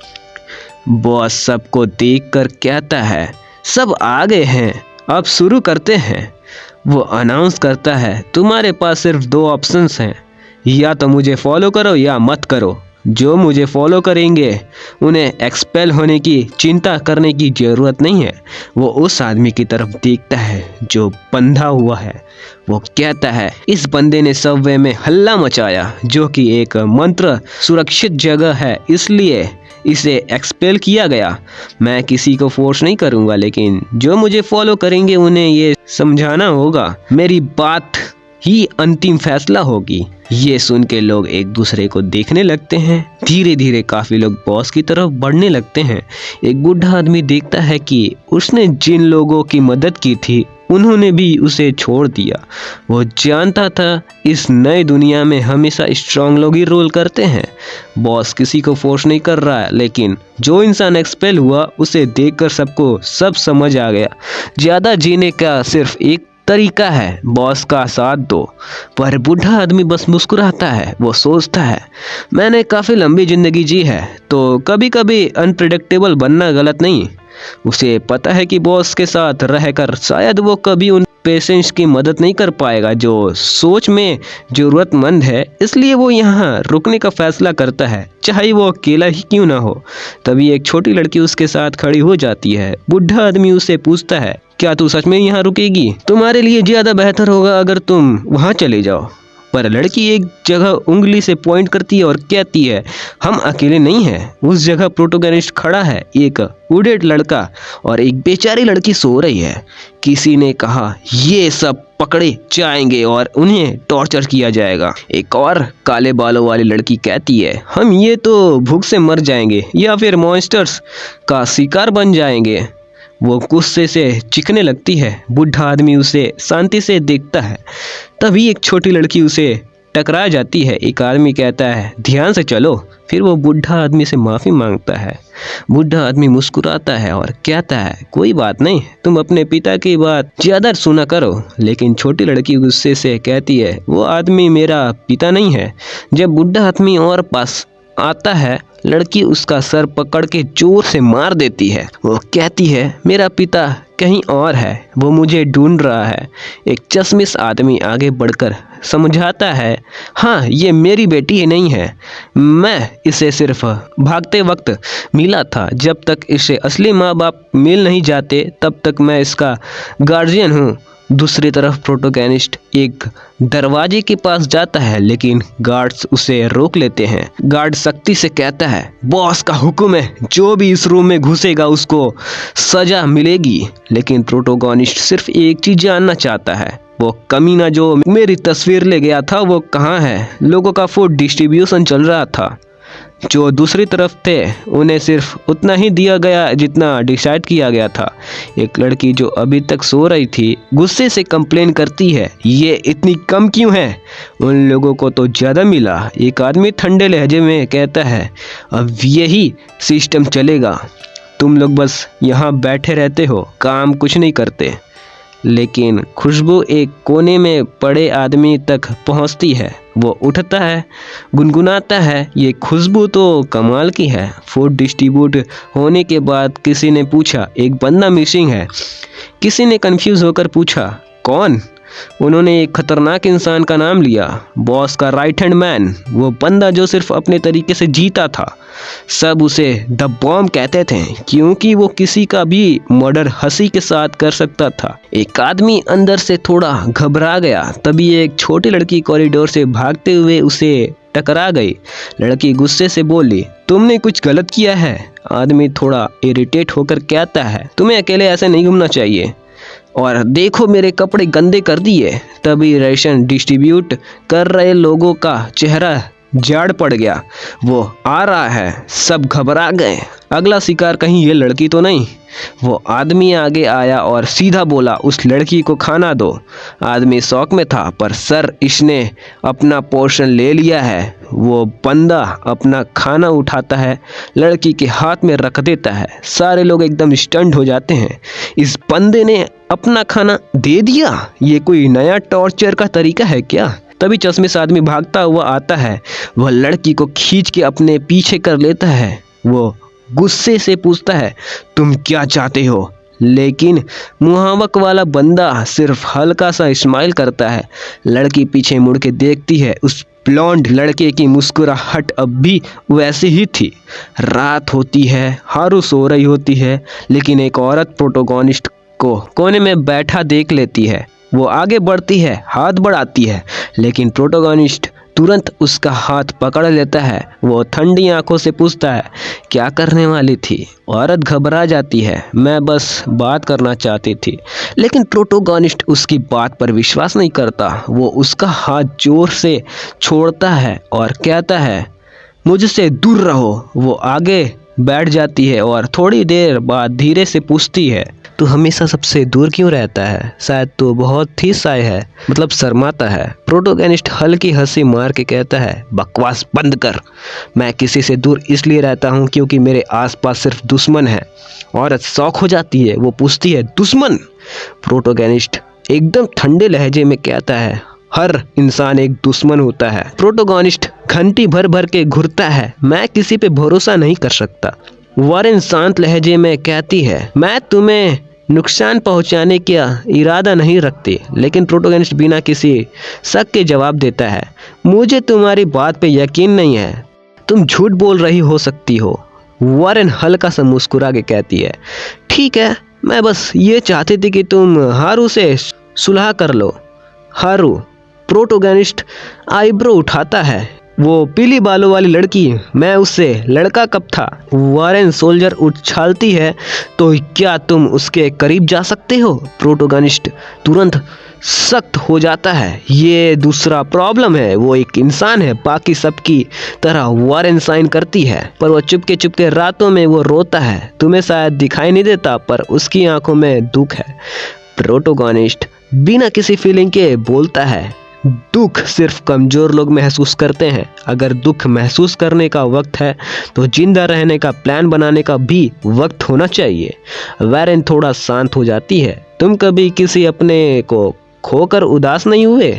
बॉस सबको देखकर कहता है, सब आ गए हैं, अब शुरू करते हैं। वो अनाउंस करता है, तुम्हारे पास सिर्फ 2 ऑप्शंस हैं, या तो मुझे फॉलो करो या मत करो। जो मुझे फॉलो करेंगे उन्हें एक्सपेल होने की चिंता करने की ज़रूरत नहीं है। वो उस आदमी की तरफ देखता है जो बंधा हुआ है। वो कहता है, इस बंदे ने सबवे में हल्ला मचाया, जो कि एक मंत्र सुरक्षित जगह है, इसलिए इसे एक्सपेल किया गया। मैं किसी को फोर्स नहीं करूंगा, लेकिन जो मुझे फॉलो करेंगे उन्हें ये समझाना होगा, मेरी बात ही अंतिम फैसला होगी। ये सुन के लोग एक दूसरे को देखने लगते हैं। धीरे धीरे काफी लोग बॉस की तरफ बढ़ने लगते हैं। एक बूढ़ा आदमी देखता है कि उसने जिन लोगों की मदद की थी उन्होंने भी उसे छोड़ दिया। वो जानता था इस नई दुनिया में हमेशा स्ट्रांग लोग ही रोल करते हैं। बॉस किसी को फोर्स नहीं कर रहा है, लेकिन जो इंसान एक्सपेल हुआ उसे देखकर सबको सब समझ आ गया। ज़्यादा जीने का सिर्फ एक तरीका है, बॉस का साथ दो। पर बूढ़ा आदमी बस मुस्कुराता है। वो सोचता है, मैंने काफ़ी लंबी ज़िंदगी जी है, तो कभी कभी अनप्रेडिक्टेबल बनना गलत नहीं। उसे पता है कि बॉस के साथ रहकर शायद वो कभी उन पेशेंट्स की मदद नहीं कर पाएगा जो सोच में ज़रूरतमंद है, इसलिए वो यहाँ रुकने का फैसला करता है, चाहे वो अकेला ही क्यों ना हो। तभी एक छोटी लड़की उसके साथ खड़ी हो जाती है। बूढ़ा आदमी उससे पूछता है, क्या तू सच में यहाँ रुकेगी? तुम्हारे लिए ज़्यादा बेहतर होगा अगर तुम वहाँ चले जाओ। पर लड़की एक जगह उंगली से पॉइंट करती है और कहती है, हम अकेले नहीं हैं। उस जगह प्रोटोगनिस्ट खड़ा है, एक बूढ़ा लड़का और एक बेचारी लड़की सो रही है। किसी ने कहा, ये सब पकड़े जाएंगे और उन्हें टॉर्चर किया जाएगा। एक और काले बालों वाली लड़की कहती है, हम ये तो भूख से मर जाएंगे या फिर मॉन्स्टर्स का शिकार बन जाएंगे। वो गुस्से से चीखने लगती है। बूढ़ा आदमी उसे शांति से देखता है। तभी एक छोटी लड़की उसे टकरा जाती है। एक आदमी कहता है, ध्यान से चलो। फिर वो बूढ़ा आदमी से माफ़ी मांगता है। बूढ़ा आदमी मुस्कुराता है और कहता है, कोई बात नहीं, तुम अपने पिता की बात ज़्यादा सुना करो। लेकिन छोटी लड़की गुस्से से कहती है, वो आदमी मेरा पिता नहीं है। जब बूढ़ा आदमी और पास आता है, लड़की उसका सर पकड़ के जोर से मार देती है। वो कहती है, मेरा पिता कहीं और है, वो मुझे ढूंढ रहा है। एक चश्मिश आदमी आगे बढ़कर समझाता है, हाँ ये मेरी बेटी नहीं है, मैं इसे सिर्फ भागते वक्त मिला था। जब तक इसे असली माँ बाप मिल नहीं जाते तब तक मैं इसका गार्जियन हूँ। दूसरी तरफ प्रोटोगनिस्ट एक दरवाजे के पास जाता है, लेकिन गार्ड्स उसे रोक लेते हैं। गार्ड सख्ती से कहता है, बॉस का हुक्म है, जो भी इस रूम में घुसेगा उसको सजा मिलेगी। लेकिन प्रोटोगनिस्ट सिर्फ एक चीज जानना चाहता है, वो कमीना जो मेरी तस्वीर ले गया था वो कहाँ है। लोगों का फूड डिस्ट्रीब्यूशन चल रहा था। जो दूसरी तरफ थे उन्हें सिर्फ उतना ही दिया गया जितना डिसाइड किया गया था। एक लड़की जो अभी तक सो रही थी गुस्से से कंप्लेन करती है, ये इतनी कम क्यों है, उन लोगों को तो ज़्यादा मिला। एक आदमी ठंडे लहजे में कहता है, अब यही सिस्टम चलेगा, तुम लोग बस यहाँ बैठे रहते हो, काम कुछ नहीं करते। लेकिन खुशबू एक कोने में पड़े आदमी तक पहुंचती है। वो उठता है, गुनगुनाता है, ये खुशबू तो कमाल की है। फूड डिस्ट्रीब्यूट होने के बाद किसी ने पूछा, एक बंदा मिसिंग है। किसी ने कंफ्यूज होकर पूछा, कौन? उन्होंने एक खतरनाक इंसान का नाम लिया, बॉस का राइट हैंड मैन, वो बंदा जो सिर्फ अपने तरीके से जीता था। सब उसे द बॉम्ब कहते थे क्योंकि वो किसी का भी मर्डर हंसी के साथ कर सकता था। एक आदमी अंदर से थोड़ा घबरा गया, तभी एक छोटी लड़की कॉरिडोर से भागते हुए उसे टकरा गई। लड़की गुस्से से बोली, तुमने कुछ गलत किया है। आदमी थोड़ा इरिटेट होकर कहता है, तुम्हें अकेले ऐसे नहीं घूमना चाहिए, और देखो मेरे कपड़े गंदे कर दिए। तभी रेशन डिस्ट्रीब्यूट कर रहे लोगों का चेहरा झाड़ पड़ गया, वो आ रहा है। सब घबरा गए, अगला शिकार कहीं ये लड़की तो नहीं। वो आदमी आगे आया और सीधा बोला, उस लड़की को खाना दो। आदमी शौक में था, पर सर इसने अपना पोर्शन ले लिया है। वो बंदा अपना खाना उठाता है, लड़की के हाथ में रख देता है। सारे लोग एकदम स्टंट हो जाते हैं, इस बंदे ने अपना खाना दे दिया, ये कोई नया टॉर्चर का तरीका है क्या? तभी चश्मिश आदमी भागता हुआ आता है, वह लड़की को खींच के अपने पीछे कर लेता है। वो गुस्से से पूछता है, तुम क्या चाहते हो? लेकिन मुहावक वाला बंदा सिर्फ हल्का सा स्माइल करता है। लड़की पीछे मुड़ के देखती है, उस ब्लॉन्ड लड़के की मुस्कुराहट अब भी वैसी ही थी। रात होती है, हारू सो रही होती है, लेकिन एक औरत प्रोटोगनिस्ट को कोने में बैठा देख लेती है। वो आगे बढ़ती है, हाथ बढ़ाती है, लेकिन प्रोटोगनिस्ट तुरंत उसका हाथ पकड़ लेता है। वो ठंडी आंखों से पूछता है, क्या करने वाली थी? औरत घबरा जाती है, मैं बस बात करना चाहती थी। लेकिन प्रोटोगनिस्ट उसकी बात पर विश्वास नहीं करता। वो उसका हाथ जोर से छोड़ता है और कहता है, मुझसे दूर रहो। वो आगे बैठ जाती है और थोड़ी देर बाद धीरे से पूछती है, तू हमेशा सबसे दूर क्यों रहता है? शायद तू बहुत ही शाय है, मतलब शर्माता है। प्रोटोगनिस्ट हल्की हंसी मार के कहता है, बकवास बंद कर, मैं किसी से दूर इसलिए रहता हूँ क्योंकि मेरे आसपास सिर्फ दुश्मन है। औरत शौक हो जाती है, वो पूछती है, दुश्मन? प्रोटोगनिस्ट एकदम ठंडे लहजे में कहता है, हर इंसान एक दुश्मन होता है। प्रोटोगनिस्ट घंटी भर भर के घूरता है, मैं किसी पे भरोसा नहीं कर सकता। वारेन शांत लहजे में कहती है, मैं तुम्हें नुकसान पहुंचाने का इरादा नहीं रखती। लेकिन प्रोटोगनिस्ट बिना किसी शक के जवाब देता है, मुझे तुम्हारी बात पे यकीन नहीं है, तुम झूठ बोल रही हो सकती हो। वारेन हल्का सा मुस्कुरा के कहती है, ठीक है, मैं बस ये चाहती थी कि तुम हारू से सुलह कर लो। हारू? प्रोटोगनिस्ट आईब्रो उठाता है, वो पीली बालों वाली लड़की, मैं उससे लड़का कब था? वारेन सोल्जर उछालती है, तो क्या तुम उसके करीब जा सकते हो? प्रोटोगनिस्ट तुरंत सख्त हो जाता है, ये दूसरा प्रॉब्लम है, वो एक इंसान है, बाकी सबकी तरह। वारेन साइन करती है, पर वो चुपके चुपके रातों में वो रोता है, तुम्हें शायद दिखाई नहीं देता, पर उसकी आंखों में दुख है। प्रोटोगनिस्ट बिना किसी फीलिंग के बोलता है, दुख सिर्फ कमजोर लोग महसूस करते हैं। अगर दुख महसूस करने का वक्त है तो जिंदा रहने का प्लान बनाने का भी वक्त होना चाहिए। वारेन थोड़ा शांत हो जाती है, तुम कभी किसी अपने को खोकर उदास नहीं हुए।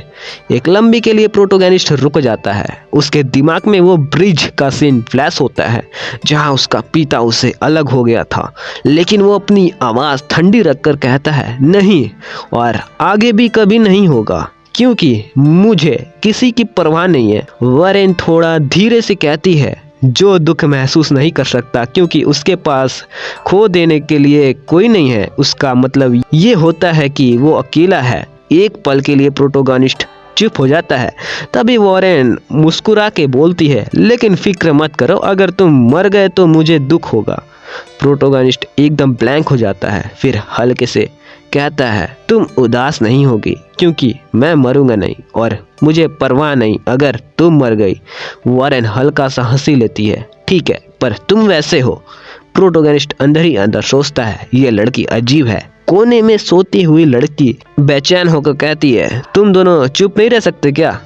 एक लंबी के लिए प्रोटोगनिस्ट रुक जाता है। उसके दिमाग में वो ब्रिज का सीन फ्लैश होता है जहां उसका पिता उसे अलग हो गया था, लेकिन वो अपनी आवाज़ ठंडी रखकर कहता है नहीं, और आगे भी कभी नहीं होगा, क्योंकि मुझे किसी की परवाह नहीं है। वरेन थोड़ा धीरे से कहती है, जो दुख महसूस नहीं कर सकता क्योंकि उसके पास खो देने के लिए कोई नहीं है, उसका मतलब ये होता है कि वो अकेला है। एक पल के लिए प्रोटोगनिस्ट चुप हो जाता है। तभी वॉरेन मुस्कुरा के बोलती है, लेकिन फिक्र मत करो, अगर तुम मर गए तो मुझे दुख होगा। प्रोटोगनिस्ट एकदम ब्लैंक हो जाता है, फिर हल्के से कहता है, तुम उदास नहीं होगी क्योंकि मैं मरूंगा नहीं और मुझे परवाह नहीं अगर तुम मर गई। वॉरेन हल्का सा हंसी लेती है, ठीक है, पर तुम वैसे हो। प्रोटोगनिस्ट अंदर ही अंदर सोचता है, ये लड़की अजीब है। कोने में सोती हुई लड़की बेचैन होकर कहती है, तुम दोनों चुप नहीं रह सकते क्या?